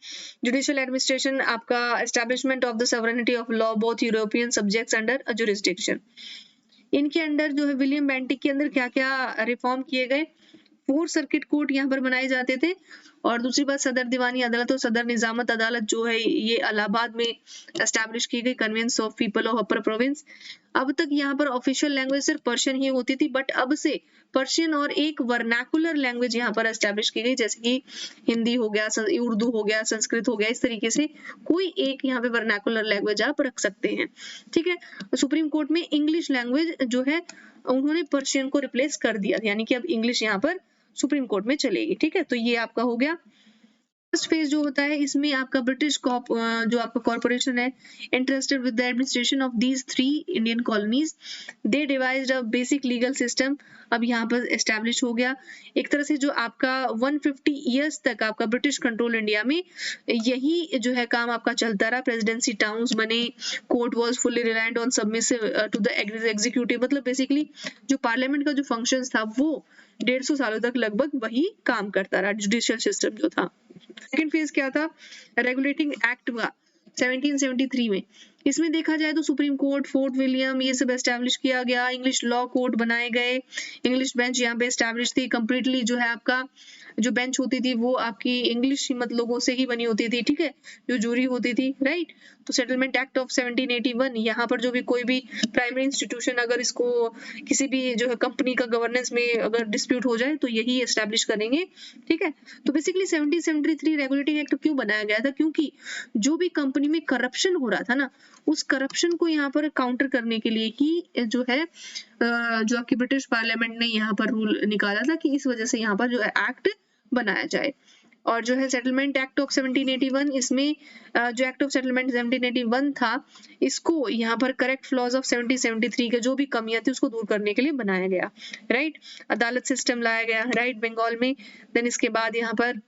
S1: जुडिशियल एडमिनिस्ट्रेशन, आपका establishment of the sovereignty of law both European subjects under a jurisdiction. इनके अंडर जो है विलियम बेंटिक के अंदर क्या क्या रिफॉर्म किए गए, 4 सर्किट कोर्ट यहाँ पर बनाए जाते थे। और दूसरी बात सदर दीवानी अदालत और सदर निजामत अदालत जो है ये इलाहाबाद में एस्टैब्लिश की गई, convenience of people of upper province. अब तक यहाँ पर ऑफिशियल लैंग्वेज सिर्फ पर्शियन ही होती थी, बट अब से पर्शियन और एक वर्नाकुलर लैंग्वेज यहाँ पर एस्टैब्लिश की गई, जैसे कि हिंदी हो गया, उर्दू हो गया, संस्कृत हो गया, इस तरीके से कोई एक यहाँ पे वर्नाकुलर लैंग्वेज आप रख सकते हैं, ठीक है। सुप्रीम कोर्ट में इंग्लिश लैंग्वेज जो है उन्होंने पर्शियन को रिप्लेस कर दिया, यानी कि अब इंग्लिश यहाँ पर सुप्रीम कोर्ट में चलेगी, ठीक है। तो ये आपका हो गया फर्स्ट फेज जो होता है। इसमें आपका ब्रिटिश जो आपका कॉर्पोरेशन है interested with the administration of these 3 Indian colonies, they devised a basic legal system, अब यहाँ पर एस्टैब्लिश हो गया। एक तरह से जो आपका 150 इयर्स तक आपका ब्रिटिश कंट्रोल इंडिया में यही जो है काम आपका चलता रहा। प्रेसिडेंसी टाउन्स बने, court was fully reliant on submissive to the executive, मतलब बेसिकली जो पार्लियामेंट का जो फंक्शंस था वो 150 सालों तक लगभग वही काम करता रहा, जुडिशियल सिस्टम जो था। सेकेंड फेज क्या था, रेगुलेटिंग एक्ट हुआ 1773 में। इसमें देखा जाए तो सुप्रीम कोर्ट, फोर्ट विलियम, ये सब एस्टैब्लिश किया गया। इंग्लिश लॉ कोर्ट बनाए गए, इंग्लिश बेंच यहाँ पे एस्टैब्लिश थी। कंप्लीटली जो है आपका जो बेंच होती थी वो आपकी इंग्लिश मत लोगों से ही बनी होती थी, ठीक है, जो जूरी होती थी, राइट। तो सेटलमेंट एक्ट ऑफ 1781, यहाँ पर जो भी कोई भी प्राइमरी इंस्टीट्यूशन अगर इसको किसी भी जो है कंपनी का गवर्नेंस में अगर डिस्प्यूट हो जाए तो यही एस्टैब्लिश करेंगे, ठीक है। तो बेसिकली 1773 रेगुलेटिंग एक्ट क्यों बनाया गया था, क्योंकि जो भी कंपनी में करप्शन हो रहा था ना, उस करप्शन को यहाँ पर काउंटर करने के लिए ही जो है जो आपकी ब्रिटिश पार्लियामेंट ने यहाँ पर रूल निकाला था कि इस वजह से यहाँ पर जो है एक्ट बनाया जाए। और जो है सेटलमेंट एक्ट ऑफ 1781, इसमें जो एक्ट ऑफ सेटलमेंट 1781 था, इसको यहाँ पर करेक्ट फ्लॉज ऑफ 1773 के जो भी कमियां थी उसको दूर करने के लिए बनाया गया, राइट। अदालत सिस्टम लाया गया, राइट, बंगाल में। देन इसके बाद यहाँ पर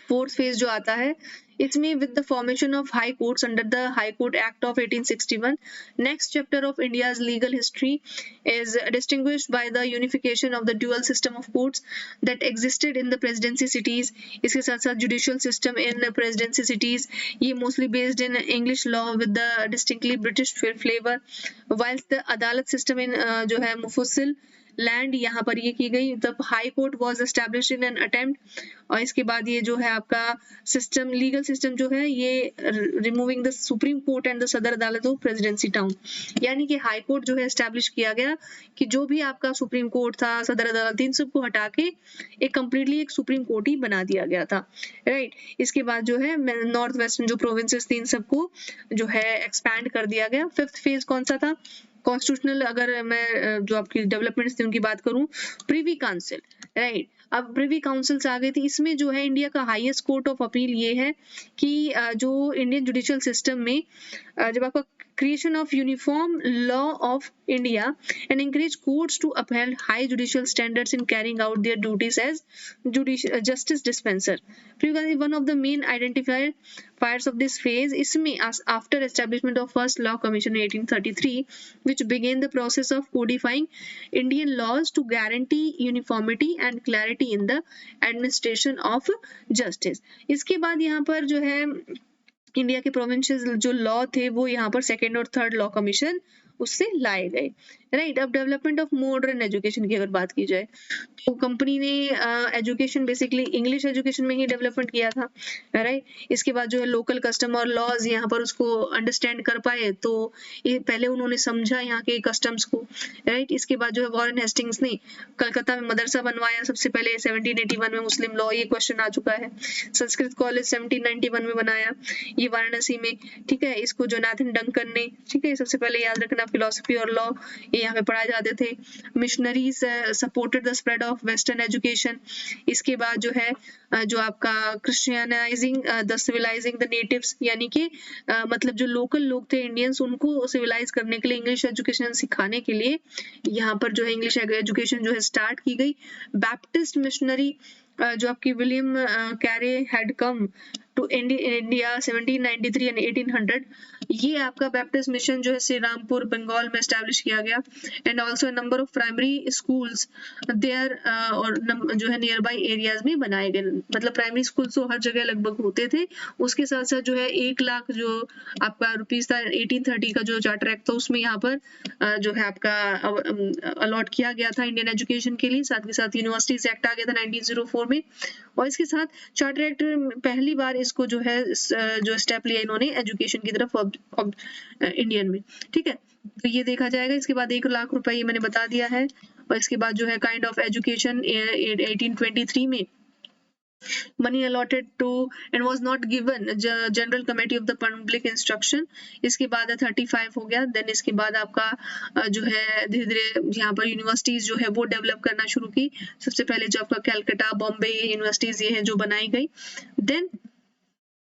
S1: फोर्थ फेज जो आता है, इसमें with the formation of high courts under the high court act of 1861, next chapter of India's legal history is distinguished by the unification of the dual system of courts that existed in the presidency cities। इसके साथ साथ judicial system in presidency cities, ये mostly based in English law with the distinctly British flavor, whilst the अदालत system in जो है मुफस्सिल land यहाँ पर ये की गई। The high court was established in an attempt, और इसके बाद ये जो है आपका सिस्टम, लीगल सिस्टम जो है ये removing the supreme court and the सदर अदालत ऑफ प्रेसिडेंसी टाउन, यानी कि हाई कोर्ट जो है एस्टैब्लिश किया गया कि जो भी आपका सुप्रीम कोर्ट था, सदर अदालत, इन सबको हटा के एक कंप्लीटली एक सुप्रीम कोर्ट ही बना दिया गया था, राइट। इसके बाद जो है नॉर्थ वेस्टर्न जो प्रोविंसेस थी इन सबको जो है एक्सपैंड कर दिया गया। फिफ्थ फेज कौन सा था, कॉन्स्टिट्यूशनल, अगर मैं जो आपकी डेवलपमेंट्स थी उनकी बात करूं, प्रिवी काउंसिल, राइट। अब प्रिवी काउंसिल्स आ गई थी, इसमें जो है इंडिया का हाईएस्ट कोर्ट ऑफ अपील ये है कि जो इंडियन जुडिशियल सिस्टम में जब आपका creation of uniform law of India, and encourage courts to uphold high judicial standards in carrying out their duties as justice dispenser. Because one of the main identifiers of this phase is after establishment of first law commission in 1833, which began the process of codifying Indian laws to guarantee uniformity and clarity in the administration of justice. इसके बाद यहाँ पर जो है India के provincial जो law थे वो यहाँ पर सेकेंड और थर्ड लॉ कमीशन उससे लाए गए, राइट। अब डेवलपमेंट ऑफ मॉडर्न एजुकेशन की अगर बात की जाए तो कंपनी ने एजुकेशन बेसिकली इंग्लिश एजुकेशन में ही डेवलपमेंट किया था, राइट। इसके बाद जो है लोकल कस्टम और लॉज यहाँ पर उसको अंडरस्टैंड कर पाए, तो ये पहले उन्होंने समझा यहाँ के कस्टम्स को, राइट। इसके बाद जो है वॉरेन हेस्टिंग्स ने कलकत्ता में मदरसा बनवाया सबसे पहले 1781 में, मुस्लिम लॉ, ये क्वेश्चन आ चुका है। संस्कृत कॉलेज 1791 में बनाया, ये वाराणसी में, ठीक है। इसको जोनाथन डंकन ने, ठीक है, सबसे पहले याद रखना, फिलोसफी और लॉ ये यहाँ पे पढ़ाए जाते थे। Missionaries supported the spread of western education. इसके बाद जो है जो आपका क्रिश्चियनाइजिंग द सिविलाइजिंग द नेटिव्स, यानी कि मतलब जो लोकल लोग थे इंडियंस उनको सिविलाइज करने के लिए इंग्लिश एजुकेशन सिखाने के लिए यहाँ पर जो है इंग्लिश एजुकेशन जो है स्टार्ट की गई। बैप्टिस्ट मिशनरी जो आपकी William Carey had come to India 1793 and 1800, ये आपका बैप्टिस्ट मिशन जो है श्री रामपुर बंगाल में एस्टैब्लिश किया गया। And also number of primary schools there और जो है नियर बाई एरियाज में बनाए गए, मतलब प्राइमरी स्कूल तो हर जगह लगभग होते थे। उसके साथ साथ जो है 1 लाख जो आपका रुपीज था 1830 का जो चार्टर एक्ट था उसमें यहाँ पर जो है आपका अलॉट किया गया था इंडियन एजुकेशन के लिए। साथ के साथ यूनिवर्सिटीज एक्ट आ गया था 1904 में, और इसके साथ चार्टर एक्ट पहली बार इसको जो है जो स्टेप लिया इन्होंने एजुकेशन की तरफ इंडियन में, ठीक है। तो ये देखा जाएगा। इसके बाद 1 लाख रुपए ये मैंने बता दिया है। और इसके बाद जो है काइंड ऑफ एजुकेशन 1823 में money allotted to and was not given general committee of the public instruction. इसके बाद 35 हो गया। देन इसके बाद आपका जो है धीरे धीरे यहाँ पर यूनिवर्सिटीज जो है वो डेवलप करना शुरू की। सबसे पहले जो आपका कैलकाटा, बॉम्बे यूनिवर्सिटीज ये है जो बनाई गई। Then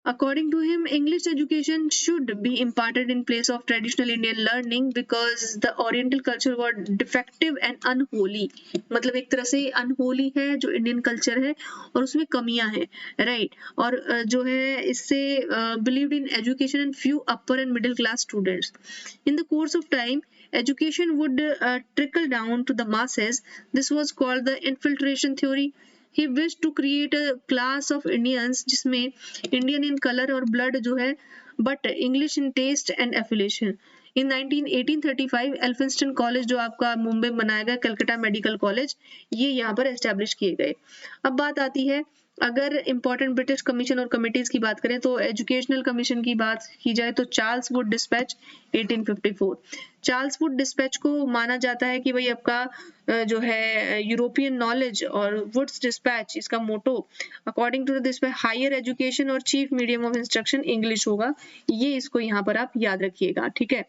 S1: according to him, English education should be imparted in place of traditional Indian learning because the Oriental culture was defective and unholy। मतलब एक तरह से unholy है जो Indian culture है और उसमें कमियां हैं, right। और जो है इससे believed in education and few upper and middle class students। In the course of time, education would trickle down to the masses. This was called the infiltration theory। He wished to create a class of Indians जिसमें Indian in color और blood जो है, but English in taste and affiliation। In 1835 Elphinstone college जो आपका मुंबई में बनाया गया, Calcutta medical college, ये यहाँ पर एस्टेब्लिश किए गए। अब बात आती है अगर इंपॉर्टेंट ब्रिटिश कमीशन और कमिटीज की बात करें तो एजुकेशनल कमीशन की बात की जाए तो Charles Wood despatch 1854। Charles Wood despatch को माना जाता है कि भाई आपका जो है यूरोपियन नॉलेज, और वुड्स डिस्पैच इसका motto according to this higher education और chief medium of instruction English होगा। ये इसको यहाँ पर आप याद रखिएगा, ठीक है।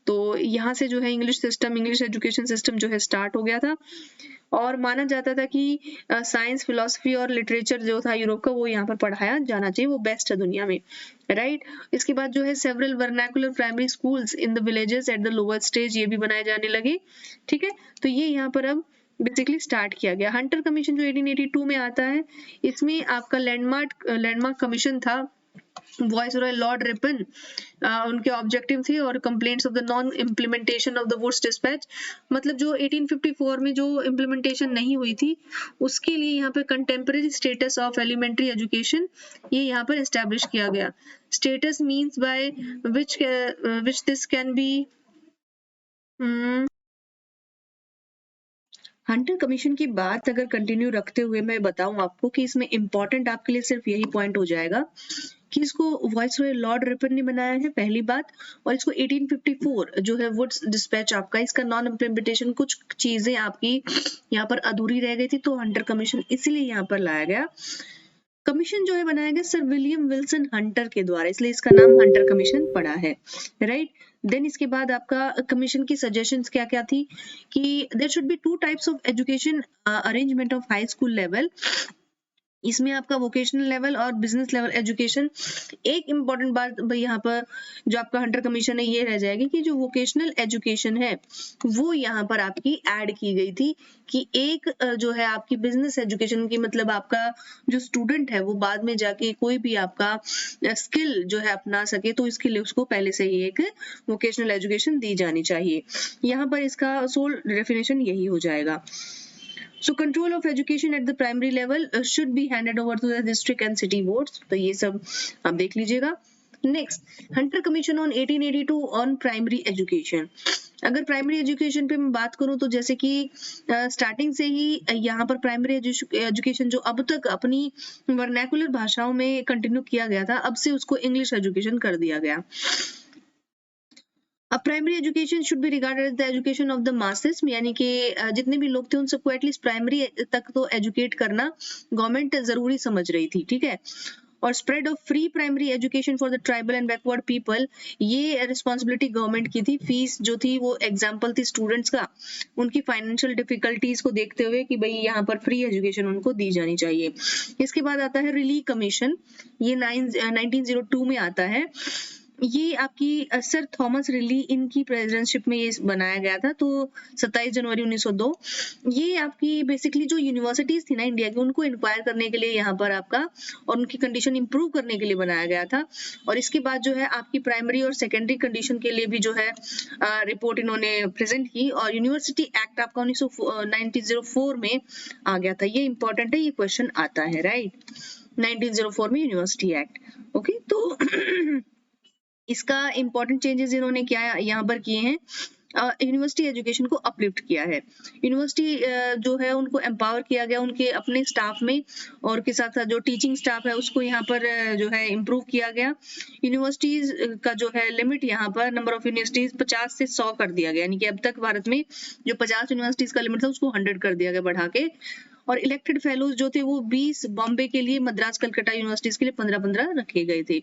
S1: तो यहाँ से जो है English system, English education system जो है स्टार्ट हो गया था और माना जाता था कि साइंस, फिलोसफी और लिटरेचर जो था यूरोप का वो यहाँ पर पढ़ाया जाना चाहिए, वो बेस्ट है दुनिया में, राइट। इसके बाद जो है several vernacular primary schools in the villages at the lower stage ये भी बनाए जाने लगे, ठीक है। तो ये यहाँ पर अब बेसिकली स्टार्ट किया गया। हंटर कमीशन जो 1882 में आता है, इसमें आपका लैंडमार्क कमीशन था। वाइसरॉय लॉर्ड रिपन उनके ऑब्जेक्टिव थे और complaints of the non implementation of the Wood's dispatch, मतलब जो 1854 में जो इम्प्लीमेंटेशन नहीं हुई थी उसके लिए यहाँ पे contemporary status of elementary education ये यहाँ पर एस्टेब्लिश किया गया। Status means by which this can be. Hunter commission की बात अगर कंटिन्यू रखते हुए मैं बताऊं आपको कि इसमें इंपॉर्टेंट आपके लिए सिर्फ यही पॉइंट हो जाएगा कि इसको वाइसरॉय लॉर्ड रिपन ने बनाया है, पहली बात। और इसको 1854 जो है वुड्स डिस्पैच आपका, इसका नॉन इम्प्लीमेंटेशन कुछ चीजें आपकी यहाँ पर अधूरी रह गई थी, तो हंटर कमीशन इसीलिए यहाँ पर लाया गया। कमीशन जो है बनाया गया सर विलियम विल्सन हंटर के द्वारा, इसलिए इसका नाम हंटर कमीशन पड़ा है, राइट। देन इसके बाद आपका कमीशन की सजेशंस क्या क्या थी कि there should be 2 types of education arrangement of high school level. इसमें आपका वोकेशनल लेवल और बिजनेस लेवल एजुकेशन। एक इम्पॉर्टेंट बात भाई यहाँ पर जो आपका हंटर कमीशन है ये रह जाएगी कि जो वोकेशनल एजुकेशन है वो यहाँ पर आपकी ऐड की गई थी कि एक जो है आपकी बिजनेस एजुकेशन की, मतलब आपका जो स्टूडेंट है वो बाद में जाके कोई भी आपका स्किल जो है अपना सके, तो इसके लिए उसको पहले से ही एक वोकेशनल एजुकेशन दी जानी चाहिए। यहाँ पर इसका सोल डेफिनेशन यही हो जाएगा। So control of education at the primary level should be handed over to the district and city boards। तो ये सब आप देख लीजिएगा। Next, Hunter commission on 1882 on primary education. अगर प्राइमरी एजुकेशन पे मैं बात करूं तो जैसे कि स्टार्टिंग से ही यहाँ पर प्राइमरी एजुकेशन जो अब तक अपनी वर्नैकुलर भाषाओं में कंटिन्यू किया गया था, अब से उसको इंग्लिश एजुकेशन कर दिया गया। अब primary education should be regarded as the education of the masses, यानी कि जितने भी लोग थे उन सबको एटलीस्ट प्राइमरी तक तो एजुकेट करना गवर्नमेंट जरूरी समझ रही थी, ठीक है। और spread of free primary education for the tribal and backward people, ये रिस्पॉन्सिबिलिटी गवर्नमेंट की थी। फीस जो थी वो एग्जाम्पल थी स्टूडेंट्स का, उनकी फाइनेंशियल डिफिकल्टीज को देखते हुए कि भाई यहाँ पर फ्री एजुकेशन उनको दी जानी चाहिए। इसके बाद आता है रिली कमीशन, ये 1902 में आता है। ये आपकी सर थॉमस रिली इनकी प्रेसिडेंटशिप में ये बनाया गया था, तो 27 जनवरी 1902। ये आपकी बेसिकली जो यूनिवर्सिटीज थी ना इंडिया की, उनको इंक्वायर करने के लिए यहाँ पर आपका और उनकी कंडीशन इंप्रूव करने के लिए बनाया गया था। और इसके बाद जो है आपकी प्राइमरी और सेकेंडरी कंडीशन के लिए भी जो है रिपोर्ट इन्होंने प्रेजेंट की। और यूनिवर्सिटी एक्ट आपका 1904 में आ गया था। ये इंपॉर्टेंट है, ये क्वेश्चन आता है, राइट। 1904 में यूनिवर्सिटी एक्ट, ओके। तो इसका इंपॉर्टेंट चेंजेस इन्होंने क्या यहाँ पर किए हैं, यूनिवर्सिटी एजुकेशन को अपलिफ्ट किया है। यूनिवर्सिटी जो है उनको एम्पावर किया गया उनके अपने स्टाफ में, और के साथ साथ जो टीचिंग स्टाफ है उसको यहाँ पर जो है इम्प्रूव किया गया। यूनिवर्सिटीज का जो है लिमिट यहाँ पर नंबर ऑफ यूनिवर्सिटीज 50 से 100 कर दिया गया, यानी कि अब तक भारत में जो 50 यूनिवर्सिटीज का लिमिट था उसको 100 कर दिया गया बढ़ा के। और इलेक्टेड फेलोज जो थे वो 20 बॉम्बे के लिए, मद्रास कलकत्ता यूनिवर्सिटीज के लिए 15-15 रखे गए थे,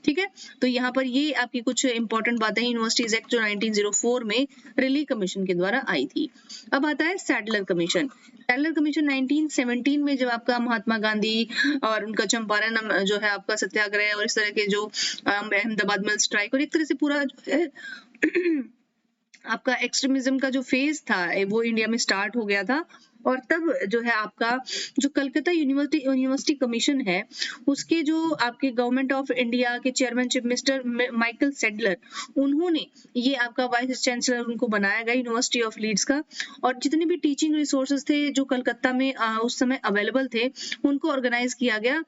S1: ठीक है। तो यहाँ पर ये आपकी कुछ इंपॉर्टेंट बातें, यूनिवर्सिटीज एक्ट जो 1904 में रिली कमीशन के द्वारा आई थी। अब आता है सैडलर कमीशन। सैडलर कमीशन 1917 में जब आपका महात्मा गांधी और उनका चंपारण जो है आपका सत्याग्रह और इस तरह के जो अहमदाबाद मिल स्ट्राइक और एक तरह से पूरा जो है आपका एक्सट्रीमिज्म का जो फेज था वो इंडिया में स्टार्ट हो गया था। और तब जो है आपका जो कलकत्ता यूनिवर्सिटी कमीशन है उसके जो आपके गवर्नमेंट ऑफ इंडिया के चेयरमैनशिप मिस्टर माइकल सैडलर, उन्होंने ये आपका वाइस चांसलर उनको बनाया गया यूनिवर्सिटी ऑफ लीड्स का। और जितने भी टीचिंग रिसोर्सेज थे जो कलकत्ता में उस समय अवेलेबल थे उनको ऑर्गेनाइज किया गया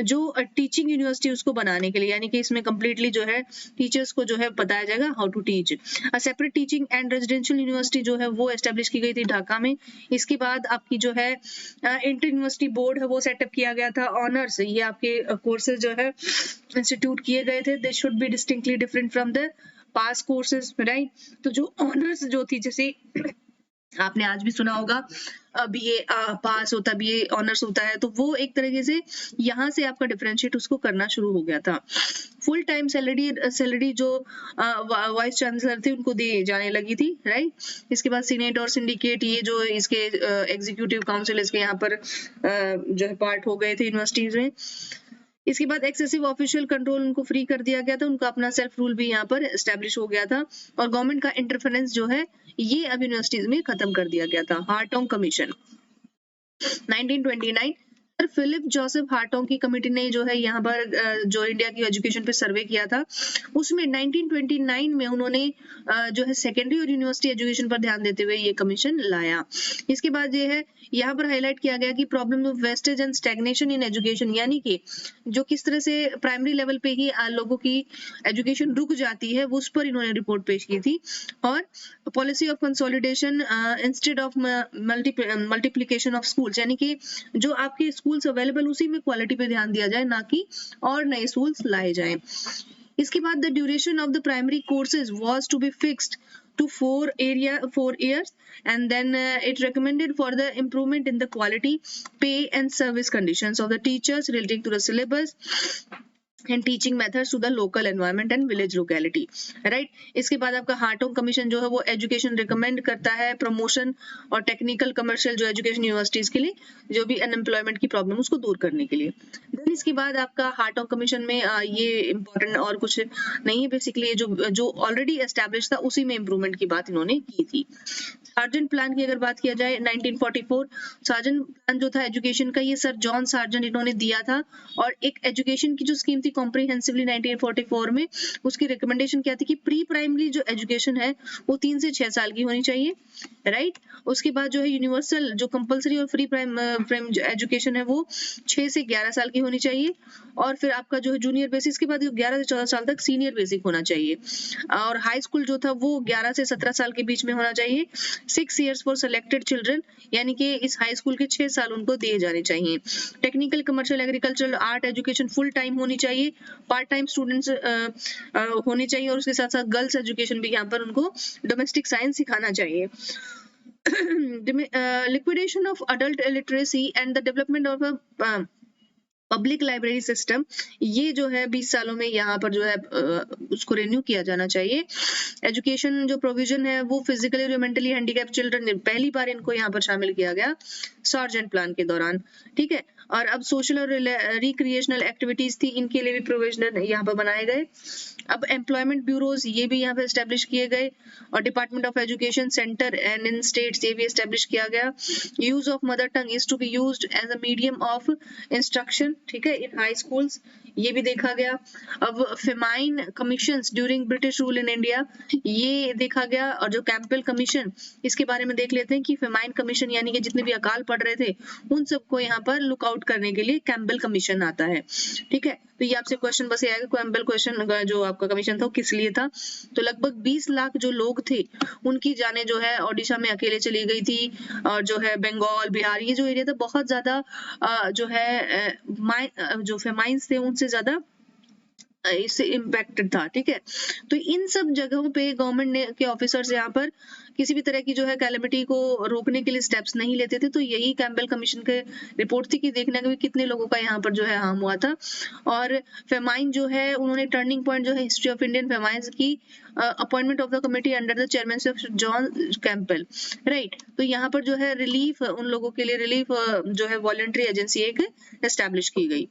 S1: जो टीचिंग यूनिवर्सिटी उसको बनाने के लिए, यानी कि इसमें कंप्लीटली जो है टीचर्स को जो है बताया जाएगा how to teach. Separate teaching and residential university जो है वो एस्टेब्लिश की गई थी ढाका में। इसके बाद आपकी जो है इंटर यूनिवर्सिटी बोर्ड है वो सेटअप किया गया था। ऑनर्स, ये आपके कोर्सेज जो है इंस्टीट्यूट किए गए थे, they should be distinctly different from the pass courses, right. तो जो ऑनर्स जो थी, जैसे आपने आज भी सुना होगा बीए पास होता, बीए ऑनर्स होता है, तो वो एक तरीके से यहाँ से आपका डिफरेंशिएट उसको करना शुरू हो गया था। फुल टाइम सैलरी जो वाइस चांसलर थे उनको दी जाने लगी थी, राइट। इसके बाद सीनेट और सिंडिकेट, ये जो इसके एग्जीक्यूटिव काउंसिल इसके यहाँ पर जो है पार्ट हो गए थे यूनिवर्सिटीज में। इसके बाद एक्सेसिव ऑफिशियल कंट्रोल उनको फ्री कर दिया गया था, उनका अपना सेल्फ रूल भी यहाँ पर एस्टेब्लिश हो गया था। और गवर्नमेंट का इंटरफेरेंस जो है ये अब यूनिवर्सिटीज में खत्म कर दिया गया था। हार्टोंग कमीशन 1929, सर फिलिप जोसेफ हार्टोंग की कमेटी ने जो है यहाँ पर जो इंडिया की एजुकेशन पे सर्वे किया था, उसमें 1929 में उन्होंने जो है सेकेंडरी और यूनिवर्सिटी एजुकेशन पर ध्यान देते हुए ये कमीशन लाया। इसके बाद ये है यहाँ पर हाईलाइट किया गया कि problem of wastage and stagnation in education, यानी कि जो किस तरह से प्राइमरी लेवल पे ही लोगों की एजुकेशन रुक जाती है, वो उस पर इन्होंने रिपोर्ट पेश की थी। और policy of consolidation instead of multiplication of schools, यानी कि जो आपके स्कूल्स अवेलेबल उसी में क्वालिटी पे ध्यान दिया जाए, ना कि और नए स्कूल्स लाए जाएं। इसके बाद the duration of the primary courses was to be fixed to 4 years, and then it recommended for the improvement in the quality, pay and service conditions of the teachers relating to the syllabus, and teaching methods to the local environment and village locality, right. इसके बाद आपका Hartog commission जो है वो education recommend करता है, promotion और technical commercial जो एजुकेशन यूनिवर्सिटीज के लिए जो भी अनएम्प्लॉयमेंट की प्रॉब्लम उसको दूर करने के लिए। देन इसके बाद आपका हार्टोग कमीशन में ये इंपॉर्टेंट और कुछ नहीं है, बेसिकली जो जो ऑलरेडी एस्टेब्लिश था उसी में इम्प्रूवमेंट की बात इन्होंने की थी। सार्जेंट प्लान की अगर बात किया जाए 1944, सार्जेंट प्लान जो था एजुकेशन का, ये सर जॉन सार्जेंट इन्होंने दिया था। और एक एजुकेशन की जो स्कीम थी कॉम्प्रिहेंसिवली 1944 में, उसकी रिकमेंडेशन क्या थी कि प्री प्राइमरी जो एजुकेशन है वो 3 से 6 साल की होनी चाहिए, राइट। उसके बाद जो है यूनिवर्सल जो कंपलसरी और फ्री प्राइम एजुकेशन है वो 6 से 11 साल की होनी चाहिए। और फिर आपका जो है जूनियर बेसिस के बाद 11 से 14 साल तक सीनियर बेसिक होना चाहिए। और हाई स्कूल जो था वो 11 से 17 साल के बीच में होना चाहिए। 6 years फॉर सेलेक्टेड चिल्ड्रन, यानी कि इस हाई स्कूल के 6 साल उनको दिए जाने चाहिए। Technical, commercial, agricultural, art education full time होनी चाहिए, पार्ट टाइम स्टूडेंट्स होने चाहिए। और उसके साथ साथ गर्ल्स एजुकेशन भी यहाँ पर उनको डोमेस्टिक साइंस सिखाना चाहिए। Liquidation of adult illiteracy and the development of public library system, ये जो है 20 सालों में यहाँ पर जो है उसको रिन्यू किया जाना चाहिए। एजुकेशन जो प्रोविजन है वो फिजिकली और मेंटली हैंडीकैप चिल्ड्रन, पहली बार इनको यहाँ पर शामिल किया गया सार्जेंट प्लान के दौरान, ठीक है। और अब सोशल और रिक्रिएशनल एक्टिविटीज थी, इनके लिए भी प्रोविजन यहाँ पर बनाए गए। अब एम्प्लॉयमेंट ब्यूरोज ये भी यहाँ पे एस्टेब्लिश किए गए। और department of education centre and in states ये भी एस्टेब्लिश किया गया। Use of mother tongue is to be used as a medium of instruction, ठीक है, इन हाई स्कूल्स, ये भी देखा गया। अब famine commissions during British rule in India, ये देखा गया। और जो कैंपबेल कमीशन, इसके बारे में देख लेते हैं कि फेमाइन कमीशन यानी कि जितने भी अकाल पड़ रहे थे उन सबको यहाँ पर लुक आउट करने के लिए कैंपबेल कमीशन आता है, ठीक है। तो ये आपसे क्वेश्चन बस ये आएगा, कैंपबेल क्वेश्चन जो आपका कमीशन था वो किस लिए था। तो लगभग 20 लाख जो लोग थे उनकी जाने जो है ओडिशा में अकेले चली गई थी। और जो है बंगाल, बिहार, ये जो एरिया था बहुत ज्यादा जो है जो फेमाइंस थे उनसे ज्यादा इससे इम्पैक्टेड था, ठीक है। तो इन सब जगहों पे गवर्नमेंट ने के ऑफिसर्स यहाँ पर किसी भी तरह की जो है कैलेमिटी को रोकने के लिए स्टेप्स नहीं लेते थे। तो यही कैंपबेल कमीशन के रिपोर्ट थी कि देखना कि कितने लोगों का यहाँ पर जो है हार्म हुआ था। और फेमाइन जो है उन्होंने टर्निंग पॉइंट जो है हिस्ट्री ऑफ इंडियन फेमाइंस की appointment of the committee under the chairmanship of John Campbell, right. तो यहाँ पर जो है रिलीफ उन लोगों के लिए रिलीफ जो है वॉलंटरी एजेंसी एक एस्टेब्लिश की गई।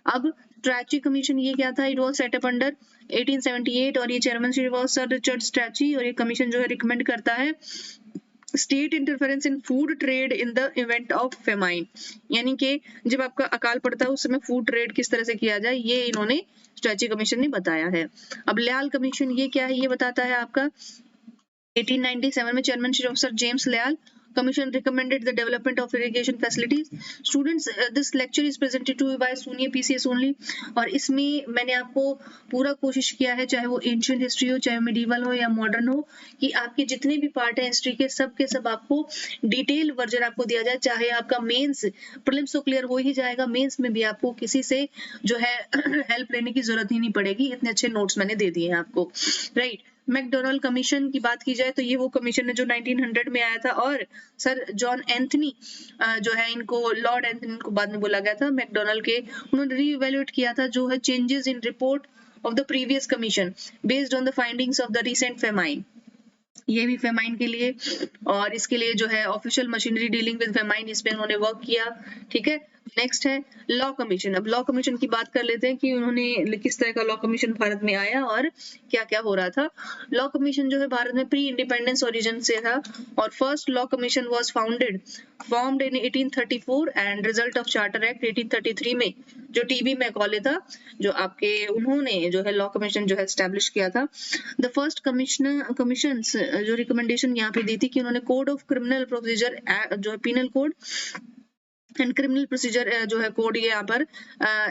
S1: अब स्ट्रैची कमीशन ये क्या था, इट वाज सेटअप अंडर 1878 और ये चेयरमैन वाज सर रिचर्ड स्ट्रैची। और ये कमीशन जो है रिकमेंड करता है state interference in food trade in the event of famine, यानी कि जब आपका अकाल पड़ता है उस समय फूड ट्रेड किस तरह से किया जाए, ये इन्होंने स्ट्रैची कमीशन ने बताया है। अब ल्याल कमीशन ये क्या है, ये बताता है आपका 1897 में chairmanship of sir James Lyall, commission recommended the development of irrigation facilities. Students, this lecture is presented to you by Sunya PCS only। और इसमें मैंने आपको पूरा कोशिश किया है, चाहे वो एंशिएंट हिस्ट्री हो, चाहे मिडिवल हो या मॉडर्न हो, कि आपके जितने भी पार्ट है हिस्ट्री के सब आपको डिटेल वर्जन आपको दिया जाए। चाहे आपका मेंस प्रीलिम्स तो क्लियर हो ही जाएगा, मेंस में भी आपको किसी से जो है हेल्प लेने की जरूरत ही नहीं पड़ेगी, इतने अच्छे नोट्स मैंने दे दिए हैं आपको, राइट। मैकडोनाल्ड कमीशन की बात की जाए तो ये वो कमीशन है जो 1900 में आया था। और सर जॉन एंथनी जो है, इनको लॉर्ड एंथनी को बाद में बोला गया था, मैकडोनाल्ड के, उन्होंने रीइवैल्यूएट किया था जो है changes in report of the previous commission based on the findings of the recent famine, ये भी फेमाइन के लिए। और इसके लिए जो है official machinery dealing with famine, इस पे उन्होंने वर्क किया, ठीक है। नेक्स्ट है लॉ कमीशन। अब लॉ कमीशन की बात कर लेते हैं कि उन्होंने किस तरह का लॉ कमीशन भारत में आया और क्या क्या हो रहा था। लॉ कमीशन जो है भारत में प्री इंडिपेंडेंस ओरिजिन से था। और first law commission was formed in 1834 and result of charter act 1833 में जो टीबी मैकॉले था, जो आपके उन्होंने जो है लॉ कमीशन जो है एस्टेब्लिश किया था। द फर्स्ट कमीशन जो रिकमेंडेशन यहाँ पे दी थी कि उन्होंने कोड ऑफ क्रिमिनल प्रोसीजर जो है penal code and criminal procedure जो है कोड, ये यहाँ पर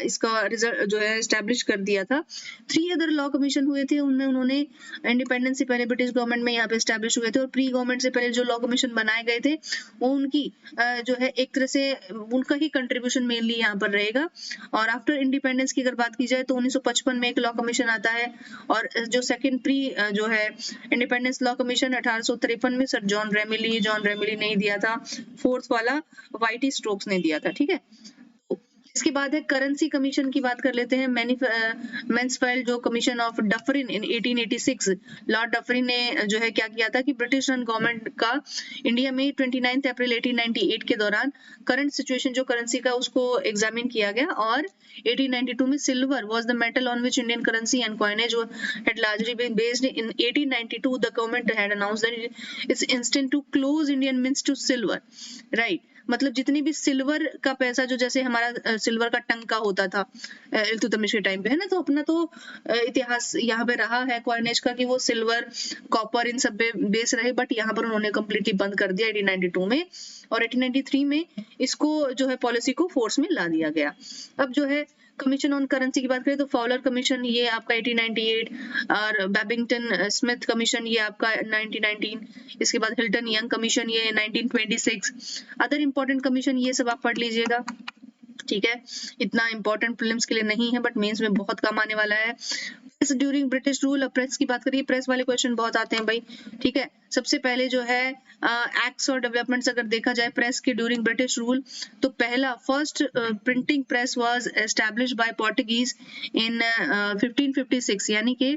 S1: इसका रिजल्ट जो है एस्टेब्लिश कर दिया था। 3 अदर लॉ कमीशन हुए थे, उनमें उन्होंने इंडिपेंडेंस से पहले ब्रिटिश गवर्नमेंट में यहाँ पे एस्टेब्लिश हुए थे। और प्री गवर्नमेंट से पहले जो लॉ कमीशन बनाए गए थे वो उनकी जो है एक तरह से उनका ही कंट्रीब्यूशन मेनली यहाँ पर रहेगा। और आफ्टर इंडिपेंडेंस की अगर बात की जाए तो 1955 में एक लॉ कमीशन आता है। और जो सेकेंड प्री जो है इंडिपेंडेंस लॉ कमीशन 1853 में सर जॉन रेमिली नहीं दिया था, फोर्थ वाला वाइटी स्टोक्स ने दिया था, ठीक है। इसके बाद है करेंसी कमीशन की बात कर लेते हैं। मैन्सफेल्ड जो commission of Dufferin in 1886, Lord Dufferin ने जो है क्या किया था कि ब्रिटिश रन गवर्नमेंट का इंडिया में 29 अप्रैल 1898 के दौरान करंट सिचुएशन जो करेंसी का उसको एग्जामिन किया गया, और 1892 में silver was the metal on which Indian currency and coinage had largely been based. In 1892 the government had announced that it's instant to close Indian mints to silver, right? मतलब जितनी भी silver का पैसा जो जैसे हमारा सिल्वर का टंका होता था इल्तुतमिश के टाइम पे, है ना, तो अपना तो इतिहास यहाँ पे रहा है कॉइनेज का कि वो सिल्वर कॉपर इन सब पे बेस रहे, बट यहाँ पर उन्होंने कम्प्लीटली बंद कर दिया 1892 में, और 1893 में इसको जो है पॉलिसी को फोर्स में ला दिया गया। अब जो है कमीशन ऑन करेंसी की बात करें तो फॉलर कमीशन ये आपका 1898, और बैबिंगटन स्मिथ कमीशन ये आपका 1919, इसके बाद हिल्टन यंग कमीशन ये 1926। अदर इंपॉर्टेंट कमीशन ये सब आप पढ़ लीजिएगा, ठीक है, इतना इंपॉर्टेंट प्रीलिम्स के लिए नहीं है बट मेंस में बहुत काम आने वाला है। ड्यूरिंग ब्रिटिश रूल, प्रेस की बात करिए, प्रेस वाले क्वेश्चन बहुत आते हैं भाई, ठीक है। सबसे पहले जो है एक्ट्स और डेवलपमेंट्स अगर देखा जाए प्रेस के ड्यूरिंग ब्रिटिश रूल, तो पहला first printing press was established by Portuguese in 1556, यानी कि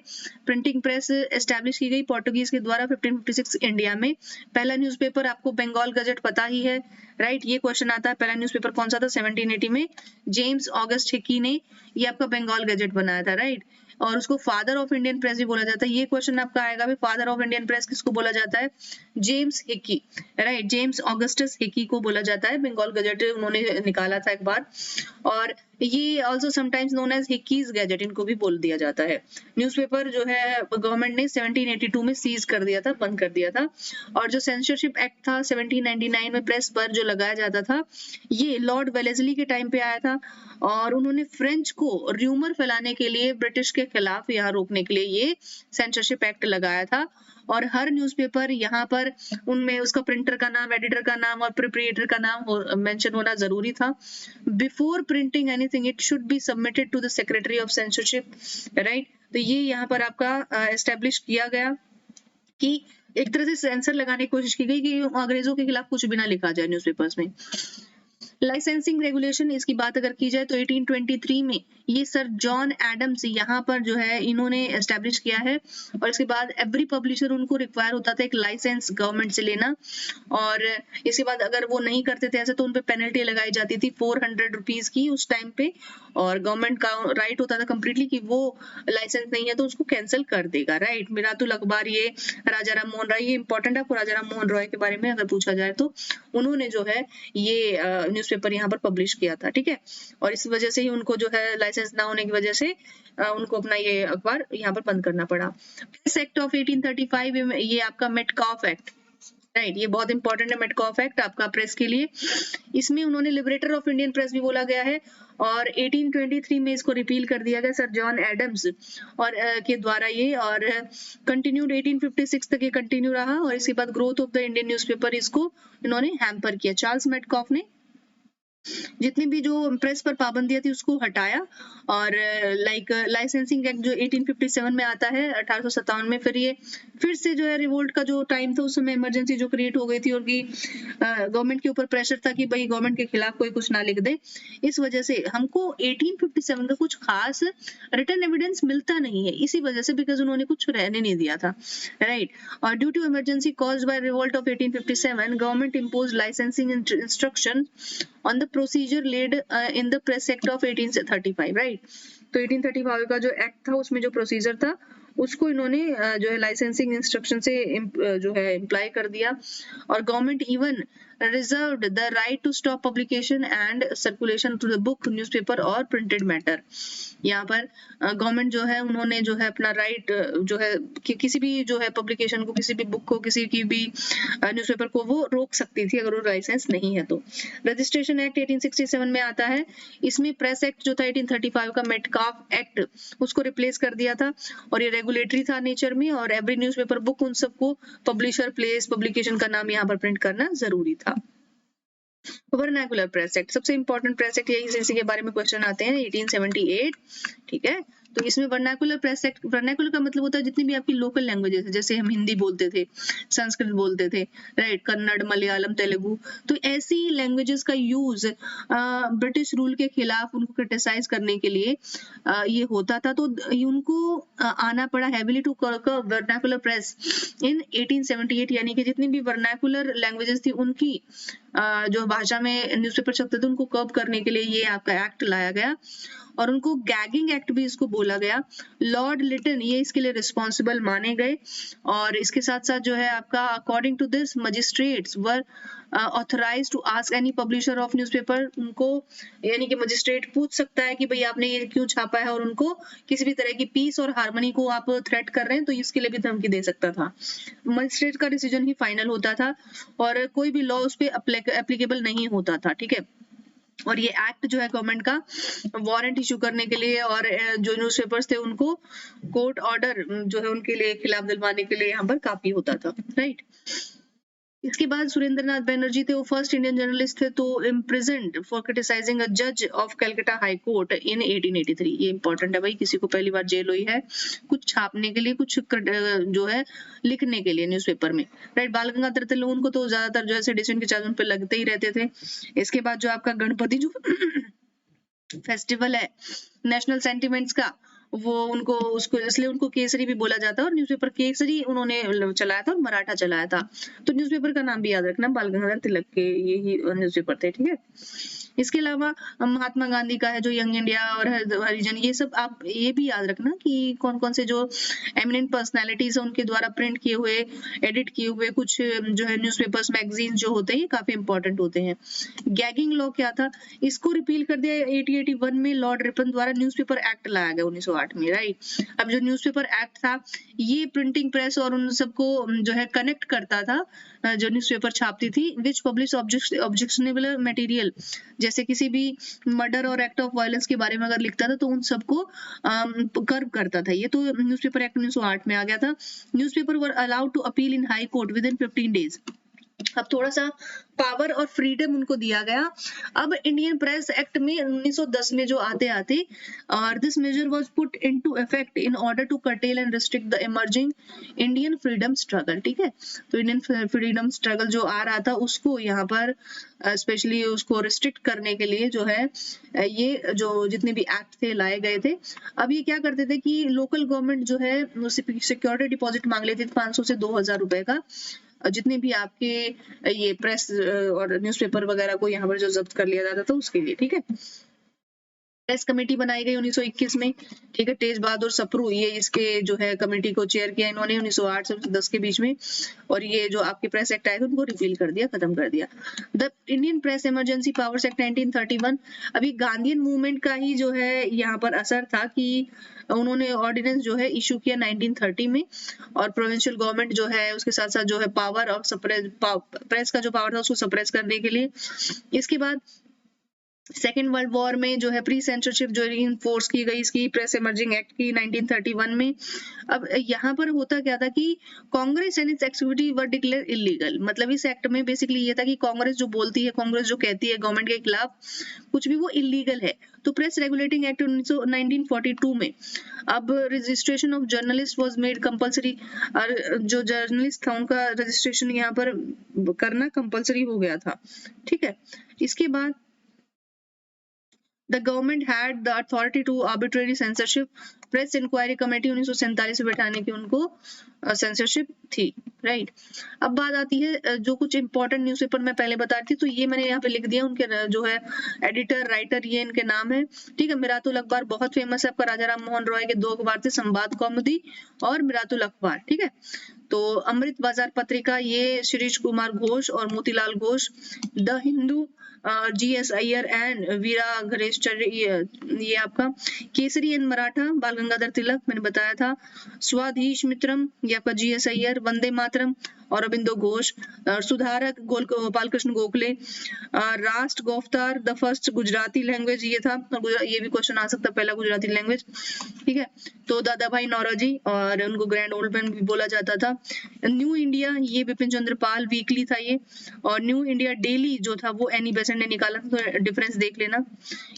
S1: प्रिंटिंग प्रेस एस्टैब्लिश की गई पोर्टुगीज के द्वारा 1556 इंडिया में। पहला न्यूज़पेपर आपको बंगाल गजट पता ही है, राइट, ये क्वेश्चन आता है पहला न्यूज़पेपर कौन सा था, 1780 में जेम्स ऑगस्ट हिकी ने ये आपका बंगाल गजट बनाया था, राइट, और उसको फादर ऑफ इंडियन प्रेस भी बोला जाता है। ये क्वेश्चन आपका आएगा भी, फादर ऑफ इंडियन प्रेस किसको बोला जाता है, James Hicky, right, James Augustus Hicky को बोला जाता है, बंगाल गजट उन्होंने निकाला था एक बार, और ये also sometimes known as Hicky's gazette इनको भी बोल दिया जाता है। न्यूज़पेपर जो है गवर्नमेंट ने 1782 में सीज कर दिया था, बंद कर दिया था, और जो सेंसरशिप एक्ट था 1799 में प्रेस पर जो लगाया जाता था, ये लॉर्ड वेलेस्ली के टाइम पे आया था, और उन्होंने फ्रेंच को र्यूमर फैलाने के लिए ब्रिटिश के खिलाफ यहाँ रोकने के लिए ये सेंसरशिप एक्ट लगाया था, और हर न्यूज़पेपर यहाँ पर उनमें उसका प्रिंटर का नाम, एडिटर का नाम और प्रिपरेटर का नाम मेंशन होना जरूरी था। Before printing anything it should be submitted to the secretary of censorship, right, तो ये यहाँ पर आपका एस्टेब्लिश किया गया कि एक तरह से सेंसर लगाने की कोशिश की गई कि अंग्रेजों के खिलाफ कुछ भी ना लिखा जाए न्यूज़पेपर्स में। लाइसेंसिंग रेगुलेशन इसकी बात अगर की जाए तो 1823 में ये सर जॉन एडम्स यहाँ पर जो है इन्होंने एस्टेब्लिश किया है, और इसके बाद एवरी पब्लिशर उनको रिक्वायर होता था एक लाइसेंस गवर्नमेंट से लेना, और इसके बाद अगर वो नहीं करते थे ऐसे तो उन पे पेनल्टी लगाई जाती थी 400 रुपीज की उस टाइम पे, और गवर्नमेंट का राइट होता था कंप्लीटली कि वो लाइसेंस नहीं है तो उसको कैंसिल कर देगा, राइट। मिरातुल अखबार ये राजा राम मोहन रॉय, ये इंपॉर्टेंट है आपको राजा राम मोहन रॉय के बारे में अगर पूछा जाए तो, उन्होंने जो है ये न्यूज़पेपर यहाँ पर पब्लिश किया था, ठीक है, और इस वजह से ही उनको जो है लाइसेंस ना होने की वजह से उनको अपना ये अखबार यहाँ पर बंद करना पड़ा। प्रेस एक्ट ऑफ 1835 ये आपका मेटकॉफ एक्ट, राइट, ये बहुत इंपॉर्टेंट है मेटकॉफ एक्ट आपका प्रेस के लिए। इसमें उन्होंने लिबरेटर ऑफ इंडियन प्रेस भी बोला गया है, और 1823 में इसको रिपील कर दिया गया सर जॉन एडम्स और के द्वारा ये, और कंटिन्यूड 1856 तक ये कंटिन्यू रहा, और इसके बाद growth of the Indian newspaper इसको इन्होंने हैम्पर किया। चार्ल्स मेटकॉफ ने जितनी भी जो प्रेस पर पाबंदियां थी उसको हटाया, और लाइक लाइसेंसिंग एक्ट जो 1857 में आता है 1857 में, फिर ये फिर से जो है रिवोल्ट का जो टाइम था उस समय इमरजेंसी जो क्रिएट हो गई थी, और कि गवर्नमेंट के ऊपर प्रेशर था कि भाई गवर्नमेंट के खिलाफ कोई कुछ ना लिख दे, इस वजह से हमको 1857 का कुछ खास रिटन एविडेंस मिलता नहीं है, इसी वजह से बिकॉज उन्होंने कुछ रहने नहीं दिया था, राइट। और due to emergency caused by revolt of 1857 government imposed licensing instruction on the procedure laid in the press act of 1835, right, तो 1835 का जो एक्ट था उसमें जो प्रोसीजर था उसको इन्होंने जो है लाइसेंसिंग इंस्ट्रक्शन से जो है इम्प्लाई कर दिया, और government even reserved the right to stop publication and circulation to the book, newspaper और printed matter। यहाँ पर गवर्नमेंट जो है उन्होंने जो है अपना राइट जो है कि किसी भी जो है पब्लिकेशन को, किसी भी बुक को, किसी की भी न्यूज़पेपर को वो रोक सकती थी अगर वो लाइसेंस नहीं है तो। रजिस्ट्रेशन एक्ट 1867 में आता है, इसमें प्रेस एक्ट जो था 1835 का मेटकॉफ एक्ट उसको रिप्लेस कर दिया था, और ये रेगुलेटरी था नेचर में, और एवरी न्यूज़पेपर बुक उन सबको पब्लिशर, प्लेस, पब्लिकेशन का नाम यहाँ पर प्रिंट करना जरूरी था। वर्नाकुलर प्रेस एक्ट सबसे इंपॉर्टेंट प्रेस एक्ट, यही इसी के बारे में क्वेश्चन आते हैं 1878, ठीक है। तो इसमें वर्नाकुलर प्रेस एक्ट, वर्नाकुलर का मतलब होता है जितनी भी आपकी लोकल लैंग्वेजेस है, जैसे हम हिंदी बोलते थे, संस्कृत बोलते थे, राइट, कन्नड़, मलयालम, तेलुगु, तो ऐसी लैंग्वेजेस का यूज ब्रिटिश रूल के खिलाफ उनको क्रिटिसाइज करने के लिए ये होता था। तो उनको आना पड़ा heavily to vernacular press in 1878, यानी कि जितनी भी वर्नाकुलर लैंग्वेजेस थी उनकी जो भाषा में न्यूज़पेपर छपते थे उनको कर्ब करने के लिए ये आपका एक्ट लाया गया, और उनको गैगिंग एक्ट भी इसको बोला गया। लॉर्ड लिटन ये इसके लिए रिस्पॉन्सिबल माने गए, और इसके साथ साथ जो है आपका according to this magistrates were authorise to ask any publisher of newspaper, उनको यानी कि मजिस्ट्रेट पूछ सकता है कि भाई आपने ये क्यों छापा है, और उनको किसी भी तरह की पीस और हार्मनी को आप थ्रेट कर रहे हैं तो इसके लिए भी धमकी दे सकता था। मजिस्ट्रेट का डिसीजन ही फाइनल होता था, और कोई भी लॉ उस पर एप्लीकेबल नहीं होता था, ठीक है। और ये एक्ट जो है गवर्नमेंट का वारंट इशू करने के लिए, और जो न्यूज़पेपर्स थे उनको कोर्ट ऑर्डर जो है उनके लिए खिलाफ दिलवाने के लिए यहाँ पर काफी होता था, राइट। इसके बाद सुरेंद्रनाथ बैनर्जी थे, वो फर्स्ट इंडियन जर्नलिस्ट थे, तो इम्प्रिजन्ड फॉर क्रिटिसाइजिंग अ जज ऑफ कलकत्ता हाई कोर्ट इन 1883। ये इंपॉर्टेंट है भाई, किसी को पहली बार जेल हुई है कुछ छापने के लिए, कुछ जो है लिखने के लिए न्यूज़पेपर में, राइट। बाल गंगाधर तिलक उनको तो ज्यादातर जो है सेडिशन के चार्ज उन पर लगते ही रहते थे। इसके बाद जो आपका गणपति जो फेस्टिवल है नेशनल सेंटिमेंट्स का, वो उनको उसको इसलिए उनको केसरी भी बोला जाता है, और न्यूज़पेपर केसरी उन्होंने चलाया था और मराठा चलाया था। तो न्यूज़पेपर का नाम भी याद रखना, बाल गंगाधर तिलक के यही न्यूज़पेपर थे, ठीक है। इसके अलावा महात्मा गांधी का है जो यंग इंडिया और हरिजन, ये सब आप ये भी याद रखना कि कौन कौन से जो एमिनेंट पर्सनालिटीज है उनके द्वारा प्रिंट किए हुए, एडिट किए हुए कुछ जो है न्यूज़पेपर्स, मैगजीन जो होते हैं, ये काफी इंपॉर्टेंट होते हैं। गैगिंग लॉ क्या था, इसको रिपील कर दिया 1881 में, लॉर्ड रिपन द्वारा न्यूज़पेपर एक्ट लाया गया 1908 में, राइट। अब जो न्यूज़पेपर एक्ट था ये प्रिंटिंग प्रेस और उन सबको जो है कनेक्ट करता था, जो न्यूज़पेपर छापती थी, विच पब्लिश ऑब्जेक्शनेबल मटेरियल, जैसे किसी भी मर्डर और एक्ट ऑफ वायलेंस के बारे में अगर लिखता था तो उन सबको कर्व करता था। ये तो न्यूज़पेपर एक्ट 1908 में आ गया था। Newspaper were allowed to appeal in high court within 15 days. अब थोड़ा सा पावर और फ्रीडम उनको दिया गया। अब इंडियन प्रेस एक्ट में 1910 में जो आते आते, और this measure was put into effect in order to curtail and restrict the emerging Indian freedom struggle, ठीक है। तो इंडियन फ्रीडम स्ट्रगल जो आ रहा था उसको यहाँ पर स्पेशली उसको रिस्ट्रिक्ट करने के लिए जो है ये जो जितने भी एक्ट थे लाए गए थे। अब ये क्या करते थे कि लोकल गवर्नमेंट जो है सिक्योरिटी डिपॉजिट मांग लेती थी 500 से 2000 रुपए का, जितने भी आपके ये प्रेस और न्यूज़पेपर वगैरह को यहाँ पर जो जब्त कर लिया जाता था उसके लिए, ठीक है। प्रेस कमेटी बनाई गई 1921 में, ठीक है। तेज बहादुर सप्रू ये इसके जो है कमेटी को चेयर किया इन्होंने 1908 से 10 के बीच में, और ये जो आपके प्रेस एक्ट आए थे उनको रिपील कर दिया, खत्म कर दिया। The Indian press emergency powers act 1931, अभी गांधीयन मूवमेंट का ही जो है यहाँ पर असर था कि उन्होंने ऑर्डिनेंस जो है इशू किया 1930 में, और प्रोविंशियल गवर्नमेंट जो है उसके साथ साथ जो है पावर ऑफ प्रेस का जो पावर था उसको सप्रेस करने के लिए। इसके बाद सेकेंड वर्ल्ड वॉर में जो है प्री सेंसरशिप जो इन्फोर्स की गई इसकी प्रेस इमर्जिंग एक्ट की 1931 में। अब यहाँ पर होता क्या था कि Congress and it's activity were declare illegal, मतलब इस एक्ट में बेसिकली ये था कि कांग्रेस जो बोलती है, कांग्रेस जो कहती है गवर्नमेंट के खिलाफ कुछ भी, वो इलीगल है। तो प्रेस रेगुलेटिंग एक्ट 1942 में अब registration of journalist was made compulsory, और जो जर्नलिस्ट था उनका रजिस्ट्रेशन यहाँ पर करना कंपलसरी हो गया था, ठीक है। इसके बाद The government had the authority to arbitrary censorship. Press inquiry committee 1947 में बैठाने की उनको सेंसरशिप थी, राइट। अब बात आती है जो कुछ इंपॉर्टेंट न्यूज़पेपर मैं पहले बता रही थी, तो ये मैंने यहाँ पे लिख दिया, उनके जो है एडिटर राइटर ये इनके नाम है, ठीक है। मिरातुल अखबार बहुत फेमस है आपका, राजा राम मोहन रॉय के 2 अखबार थे, संवाद कौमुदी और मिरातुल अखबार, ठीक है। तो अमृत बाजार पत्रिका ये शिरीष कुमार घोष और Motilal Ghosh. The Hindu GS Iyer and Veera घरेशचर्य ये आपका। केसरी एंड मराठा बाल गंगाधर तिलक मैंने बताया था। स्वाधीश मित्रम ये आपका GS अय्यर। वंदे मातरम औरबिंदो घोष, सुधारक गोपाल कृष्ण गोखले, राष्ट्र Goftar the first Gujarati language ये था, ये भी क्वेश्चन आ सकता है, पहला गुजराती लैंग्वेज, ठीक है। तो दादा भाई नौरोजी, और उनको ग्रैंड ओल्ड मैन भी बोला जाता था। न्यू इंडिया ये बिपिन चंद्र पाल वीकली था ये, और न्यू इंडिया डेली जो था वो एनी बेसेंट ने निकाला था, तो डिफरेंस देख लेना।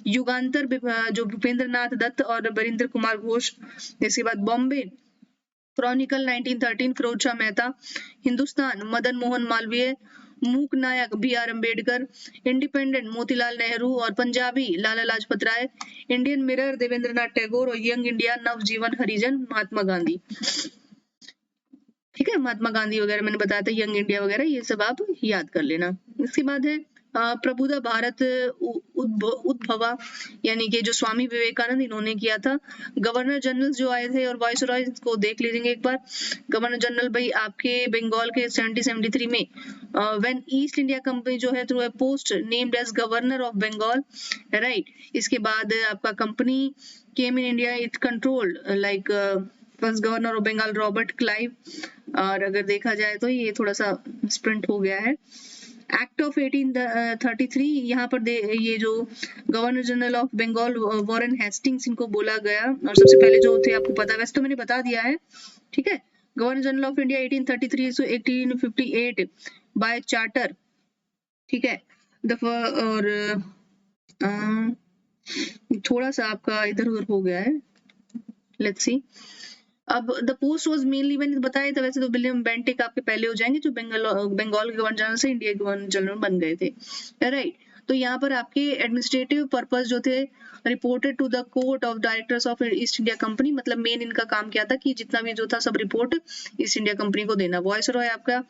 S1: युगांतर जो भूपेंद्र नाथ दत्त और बरिंदर कुमार घोष। इसके बाद Bombay chronicle 1913 Firoz Shah Mehta. Hindustan Madan Mohan Malaviya. Mook Nayak B R Ambedkar. Independent Motilal Nehru और पंजाबी लाला लाजपत राय। इंडियन मिरर देवेंद्र नाथ टैगोर और यंग इंडिया नवजीवन हरिजन महात्मा गांधी। ठीक है, महात्मा गांधी वगैरह मैंने बताया था, यंग इंडिया वगैरह, ये सब आप याद कर लेना। इसके बाद है प्रबुद्ध भारत उद्भवा, यानी कि जो स्वामी विवेकानंद इन्होंने किया था। गवर्नर जनरल जो आए थे और वाइस रॉय को देख लीजिएंगे एक बार। गवर्नर जनरल भाई आपके बंगाल के 1773 में व्हेन ईस्ट इंडिया कंपनी जो है through a post named as governor of Bengal, right. इसके बाद आपका company came in India, it controlled like first governor of Bengal Robert Clive. और अगर देखा जाए तो ये थोड़ा सा स्प्रिंट हो गया है। एक्ट ऑफ 1833, यहाँ पर ये जो governor general of Bengal Warren Hastings इनको बोला गया, और सबसे पहले जो थे आपको पता, वैसे तो मैंने बता दिया है, ठीक है। Governor general of India 1833 to 1858 by charter, ठीक है। और थोड़ा सा आपका इधर उधर हो गया है, लेट्स सी। अब द पोस्ट वाज मेनली, मैंने बताया था वैसे तो विलियम बेंटिक आपके पहले हो जाएंगे, जो बंगाल के गवर्नर जनरल से इंडिया के गवर्नर जनरल बन गए थे, राइट। तो यहाँ पर आपके एडमिनिस्ट्रेटिव पर्पस जो थे reported to the court of directors of East India company, मतलब मेन इनका काम क्या था कि जितना भी जो था सब रिपोर्ट ईस्ट इंडिया कंपनी को देना। वॉइस रॉय आपका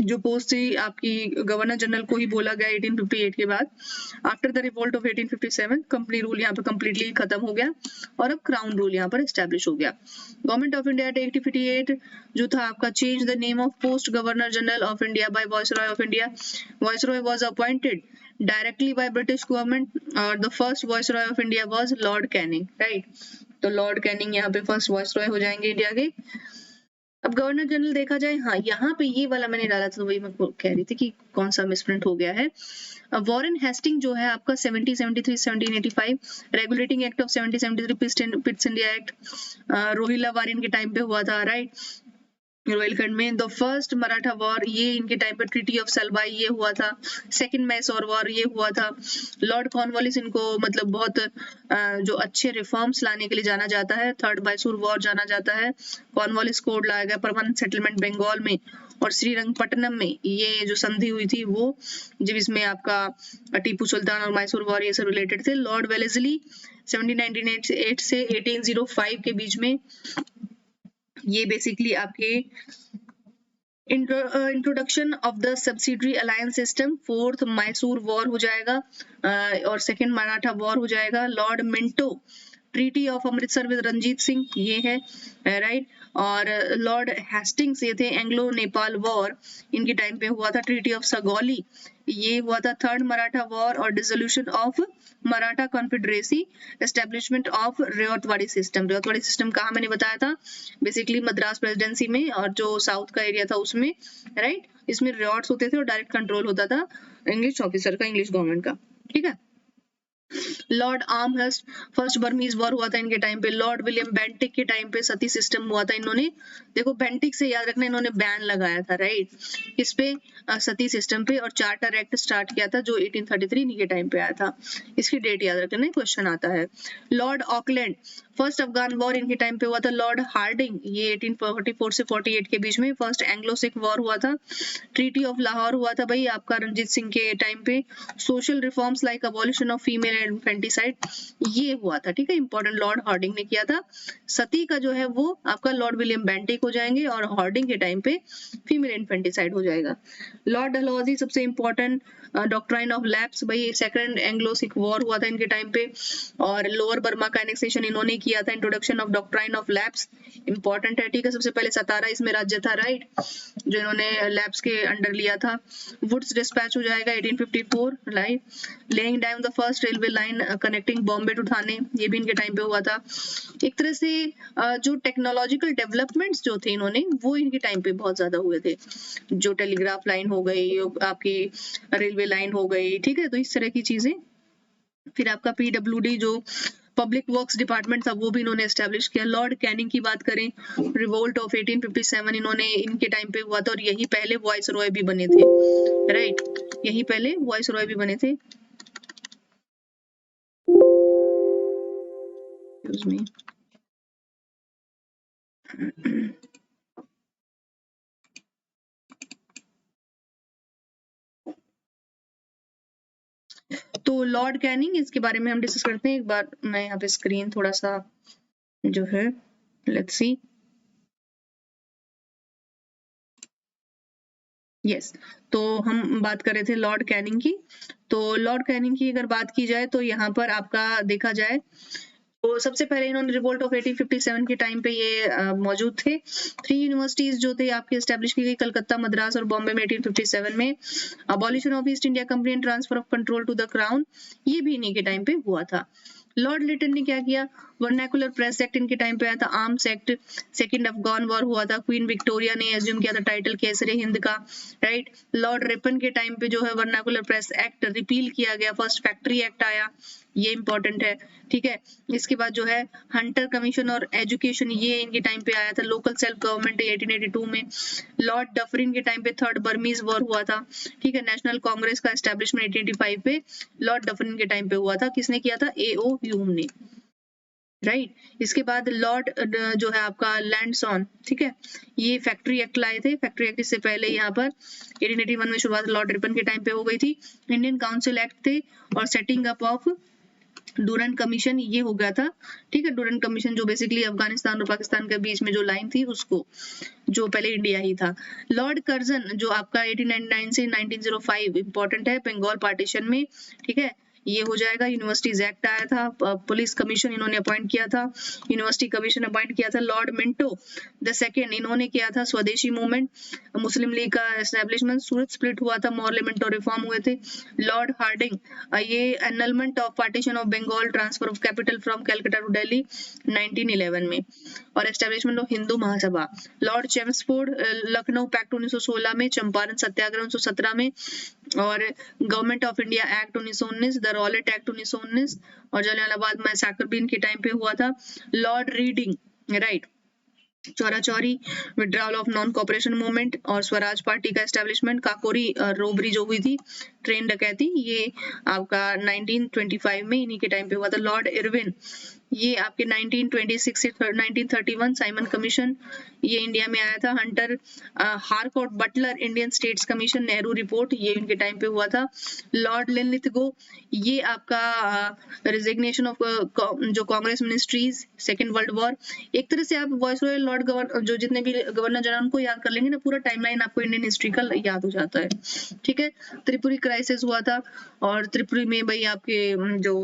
S1: जो पोस्ट थी आपकी गवर्नर जनरल को ही बोला गया 1858 के बाद। After the revolt of 1857 company rule यहाँ पे कंप्लीटली खत्म हो गया और अब क्राउन रूल यहाँ पर एस्टेब्लिश हो गया। गवर्नमेंट ऑफ इंडिया 1858 जो था आपका change the name of post governor general of India by viceroy of India. Viceroy was appointed directly by British government और the first viceroy of India was lord Canning, right. तो lord Canning यहाँ पे first viceroy हो जाएंगे India के। अब governor general देखा जाए, हाँ यहाँ पे ये वाला मैंने डाला था, तो वही मैं कह रही थी कि कौन सा मिसप्रिंट हो गया है। वॉरेन हेस्टिंग जो है आपका 1773 1785, regulating act of 1773 Pitt's India act, Rohilla war के टाइम पे हुआ था, राइट। रोहिलखंड में द फर्स्ट मराठा वॉर, ये इनके टाइम पे ट्रीटी ऑफ सलबाई ये हुआ था। सेकंड मैसूर वॉर ये हुआ था। लॉर्ड कॉर्नवालिस इनको मतलब बहुत जो अच्छे रिफॉर्म्स लाने के लिए जाना जाता है। थर्ड मैसूर वॉर जाना जाता है। कॉर्नवालिस कोड लाया गया, परमानेंट सेटलमेंट बंगाल में, और श्रीरंगपट्टनम में ये जो संधि हुई थी वो, जब इसमें आपका टीपू सुल्तान और मैसूर वॉर ये सब रिलेटेड थे। लॉर्ड वेलेस्ली 1798 से 1805 के बीच में, ये बेसिकली आपके introduction of the subsidiary alliance system, fourth Mysore war हो जाएगा और सेकंड मराठा वॉर हो जाएगा। Lord Minto treaty of Amritsar with Ranjit Singh ये है, राइट। और लॉर्ड हेस्टिंग्स ये थे एंग्लो नेपाल वॉर, इनके टाइम पे हुआ था। ट्रीटी ऑफ सगौली ये हुआ था। थर्ड मराठा वॉर और dissolution of Maratha confederacy, establishment of ryotwari system. Ryotwari system कहाँ मैंने बताया था, बेसिकली मद्रास प्रेसिडेंसी में और जो साउथ का एरिया था उसमें, राइट। इसमें रेवट्स होते थे और डायरेक्ट कंट्रोल होता था इंग्लिश ऑफिसर का, इंग्लिश गवर्नमेंट का, ठीक है। लॉर्ड आर्महर्स्ट, फर्स्ट बर्मीज वॉर हुआ था इनके टाइम पे। लॉर्ड विलियम बेंटिक के टाइम पे सती सिस्टम हुआ था। इन्होंने देखो बेंटिक से याद रखना, इन्होंने बैन लगाया था, राइट, इस पे सती सिस्टम पे, और चार्टर एक्ट स्टार्ट किया था जो 1833 के टाइम पे आया था। इसकी डेट याद रखना, क्वेश्चन आता है। Lord Auckland, first Afghan war इनके टाइम पे हुआ था। लॉर्ड हार्डिंग ये 1844 से 48 के बीच में। फर्स्ट एंग्लो सिख वॉर हुआ था। ट्रीटी ऑफ लाहौर हुआ था भाई आपका रणजीत सिंह के टाइम पे। Social reforms like abolition of female infanticide ये हुआ था, ठीक है, इंपॉर्टेंट, लॉर्ड हार्डिंग ने किया था। सती का जो है वो आपका लॉर्ड विलियम बेंटिक हो जाएंगे, और हार्डिंग के टाइम पे फीमेल इन्फेंटिसाइड हो जाएगा। लॉर्ड डलहौजी सबसे इंपॉर्टेंट, डॉक्ट्राइन ऑफ लैप्स भाई सेकंड एंग्लो सिख वॉर हुआ था इनके टाइम पे, और लोअर बर्मा का एनेक्सेशन इन्होंने किया था, introduction of doctrine of labs important है, ठीक है। सबसे पहले 17 इसमें राज्य था, राइट, जो इन्होंने लैब्स के अंडर लिया था। वुड्स डिस्पैच हो जाएगा 1854, right. Laying down the first railway line connecting Bombay to Thane, ये भी इनके टाइम पे हुआ था। एक तरह से जो टेक्नोलॉजिकल डेवलपमेंट्स जो थे इन्होंने, वो इनके टाइम पे बहुत ज्यादा हुए थे, जो टेलीग्राफ लाइन हो गई, आपकी रेलवे लाइन हो गई, ठीक है। तो इस तरह की चीजें। फिर आपका पीडब्ल्यूडी जो पब्लिक वर्क्स डिपार्टमेंट था, वो भी इन्होंने एस्टेब्लिश किया। लॉर्ड कैनिंग की बात करें, रिवोल्ट ऑफ 1857 इन्होंने इनके टाइम पे हुआ था, और यही पहले वॉइस रॉय भी बने थे, राइट, यही पहले वॉइस रॉय भी बने थे। Excuse me. तो लॉर्ड कैनिंग, इसके बारे में हम डिस्कस करते हैं। एक बार मैं यहाँ पे स्क्रीन थोड़ा सा जो है, लेट्स सी, यस। तो हम बात कर रहे थे लॉर्ड कैनिंग की। तो लॉर्ड कैनिंग की अगर बात की जाए, तो यहाँ पर आपका देखा जाए तो सबसे पहले इन्होंने रिवोल्ट ऑफ 1857 के टाइम पे ये मौजूद थे। 3 यूनिवर्सिटीज जो थे आपकी एस्टेब्लिश की गई, कलकत्ता, मद्रास और बॉम्बे में 1857 में। Abolition of East India company and transfer of control to the crown, ये भी इन्हीं के टाइम पे हुआ था। लॉर्ड लिटन ने क्या किया, वर्नाकुलर प्रेस एक्ट इनके टाइम पे आया था। Arms act, second Afghan war हुआ था। क्वीन विक्टोरिया ने एज्यूम किया था टाइटल केसरे हिंद का, राइट। लॉर्ड रिपन के टाइम पे जो है वर्नाकुलर प्रेस एक्ट रिपील किया गया, फर्स्ट फैक्ट्री एक्ट आया, ये इंपॉर्टेंट है, ठीक है। इसके बाद जो है हंटर कमीशन और एजुकेशन, ये इनके टाइम पे आया था। लोकल सेल्फ गवर्नमेंट 1882 में। लॉर्ड डफरिन के टाइम पे थर्ड बर्मीज वॉर हुआ था, ठीक है। नेशनल कांग्रेस का एस्टेब्लिशमेंट 1885 पे लॉर्ड डफरिन के टाइम पे हुआ था। किसने किया था, A.O. ह्यूम ने, राइट। इसके बाद लॉर्ड जो है आपका लैंडसॉन, ठीक है, ये फैक्ट्री एक्ट लाए थे। फैक्ट्री एक्ट इससे पहले यहाँ पर 1881 में शुरुआत लॉर्ड रिपन के टाइम पे हो गई थी। इंडियन काउंसिल एक्ट थे, और setting up of Durand commission, ये हो गया था, ठीक है। डूरन कमीशन जो बेसिकली अफगानिस्तान और पाकिस्तान के बीच में जो लाइन थी उसको, जो पहले इंडिया ही था। लॉर्ड कर्जन जो आपका 1899 से 1905 इंपॉर्टेंट है, बंगाल पार्टीशन में, ठीक है, ये हो जाएगा। यूनिवर्सिटीज एक्ट आया था। पुलिस कमीशन इन्होंने अपॉइंट किया था, यूनिवर्सिटी कमीशन अपॉइंट किया था। लॉर्ड मिंटो द सेकंड, इन्होंने किया था स्वदेशी मूवमेंट, मुस्लिम लीग का एस्टेब्लिशमेंट, सूरत स्प्लिट हुआ था, मॉर्लेमेंटो रिफॉर्म हुए थे। लॉर्ड हार्डिंग, ये annulment of partition of Bengal, transfer of capital from Calcutta to Delhi 1911 में, और establishment of Hindu Mahasabha. Lord Chelmsford, Lucknow pact 1916 में, चंपारण सत्याग्रह 1917 में, और government of India act 1919, the Rowlatt act 1919, और जलियांवाला बाग मैसाकर भी इनके टाइम पे हुआ था। Lord reading, right, Chaura Chauri, withdrawal of non cooperation movement, और स्वराज पार्टी का एस्टेब्लिशमेंट। काकोरी रोबरी जो हुई थी, ट्रेन डकैती, ये आपका 1925 में इन्हीं के टाइम पे हुआ था। लॉर्ड इरविन, ये आपके 1926 से 1931 साइमन कमीशन, ये इंडिया में आया था। Hunter Harcourt Butler Indian states commission, Nehru report, ये इनके टाइम पे हुआ था। लॉर्ड लिनलिथगो, ये आपका रिजिग्नेशन ऑफ जो Congress ministries, second world war. एक तरह से आप वॉइस रॉय, लॉर्ड गवर्नर, जो जितने भी गवर्नर जनरल उनको याद कर लेंगे ना, पूरा टाइमलाइन आपको इंडियन हिस्ट्री का याद हो जाता है, ठीक है। त्रिपुरी क्राइसिस हुआ था, और त्रिपुरी में भाई आपके जो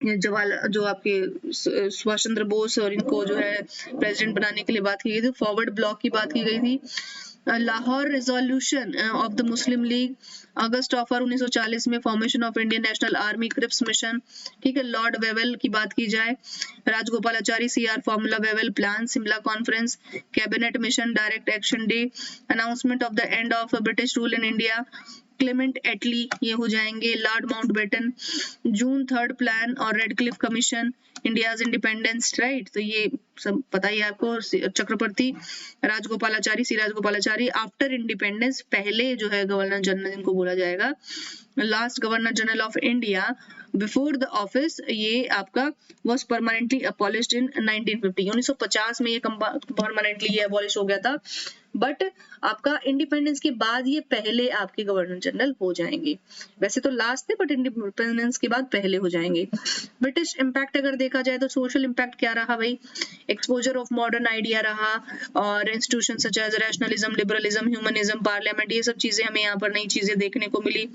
S1: जो आपके सुभाष चंद्र बोस और इनको जो है प्रेसिडेंट बनाने के लिए बात की गई थी। फॉरवर्ड ब्लॉक की बात की गई थी। Lahore resolution of the Muslim league, August offer 1940 में, formation of Indian national army, Cripps mission, ठीक है। लॉर्ड वेवेल की बात की जाए, Rajagopalachari, CR formula, Wavell plan, Simla conference, cabinet mission, direct action day, announcement of the end of British rule in India, Clement Attlee, ये हो जाएंगे। लॉर्ड माउंटबेटन, जून 3 प्लान और Radcliffe commission, India's independence, right. तो ये सब पता ही आपको। चक्रवर्ती राजगोपालाचारी, सी Rajagopalachari, after independence, पहले जो है गवर्नर जनरल इनको बोला जाएगा। Last governor general of India before the office, ये आपका वॉज परमानेंटली अबॉलिश्ड इन 1950, 1950 में ये परमानेंटली ये अबॉलिश हो गया था। बट आपका इंडिपेंडेंस के बाद ये पहले आपके गवर्नर जनरल हो जाएंगे। वैसे तो लास्ट थे, बट इंडिपेंडेंस के बाद पहले हो जाएंगे। ब्रिटिश इम्पैक्ट अगर देखा जाए तो सोशल इम्पैक्ट क्या रहा भाई, एक्सपोजर ऑफ मॉडर्न आइडिया रहा, और institution such as rationalism, liberalism, humanism, parliament, ये सब चीजें हमें यहाँ पर नई चीजें देखने को मिली।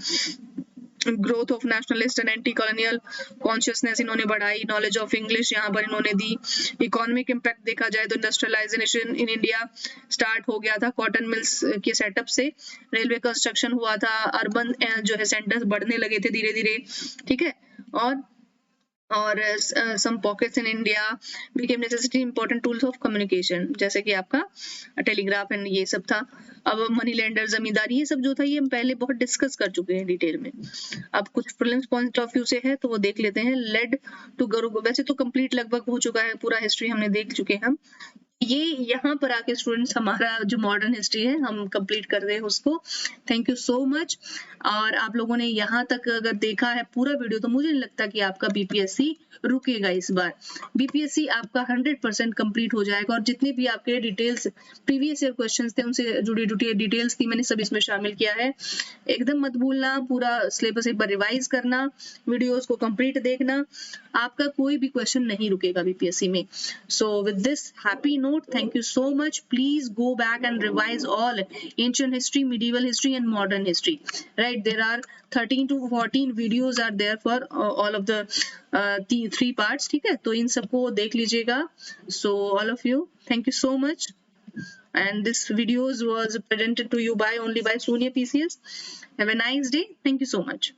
S1: Growth of nationalist and anti colonial consciousness इन्होंने बढ़ाई, नॉलेज ऑफ इंग्लिश यहाँ पर इन्होंने दी। इकोनॉमिक इम्पैक्ट देखा जाए तो इंडस्ट्रियलाइजेशन इन इंडिया स्टार्ट हो गया था कॉटन मिल्स के सेटअप से, रेलवे कंस्ट्रक्शन हुआ था, अर्बन जो है सेंटर्स बढ़ने लगे थे धीरे धीरे, ठीक है। और some pockets in India became necessity important tools of communication, जैसे कि आपका टेलीग्राफ एंड ये सब था। अब मनी लेंडर, जमींदारी, ये सब जो था ये हम पहले बहुत डिस्कस कर चुके हैं डिटेल में। अब कुछ प्रीलिम्स पॉइंट ऑफ व्यू से है तो वो देख लेते हैं। लेड टू गुरु, वैसे तो कंप्लीट लगभग हो चुका है, पूरा हिस्ट्री हमने देख चुके हैं हम। ये यहाँ पर आके स्टूडेंट्स हमारा जो मॉडर्न हिस्ट्री है हम कंप्लीट कर रहे हैं उसको। Thank you so much. और आप लोगों ने यहाँ तक अगर देखा है पूरा वीडियो तो मुझे नहीं लगता कि आपका बीपीएससी रुकेगा इस बार। बीपीएससी आपका 100% कंप्लीट हो जाएगा और जितने भी आपके डिटेल्स प्रीवियस ईयर क्वेश्चंस थे उनसे जुड़ी डिटेल्स थी मैंने सब इसमें शामिल किया है। एकदम मत भूलना, पूरा सिलेबस एक बार रिवाइज करना, वीडियोस को कंप्लीट देखना, आपका कोई भी क्वेश्चन नहीं रुकेगा बीपीएससी में। So with this happy note, thank you so much. Please go back and revise all ancient history, medieval history and modern history, right? There are 13 to 14 videos are there for all of the three parts, ठीक है। तो इन सबको देख लीजिएगा। So all of you, thank you so much. And this videos was presented to you by only by Sonia PCS. Have a nice day. Thank you so much.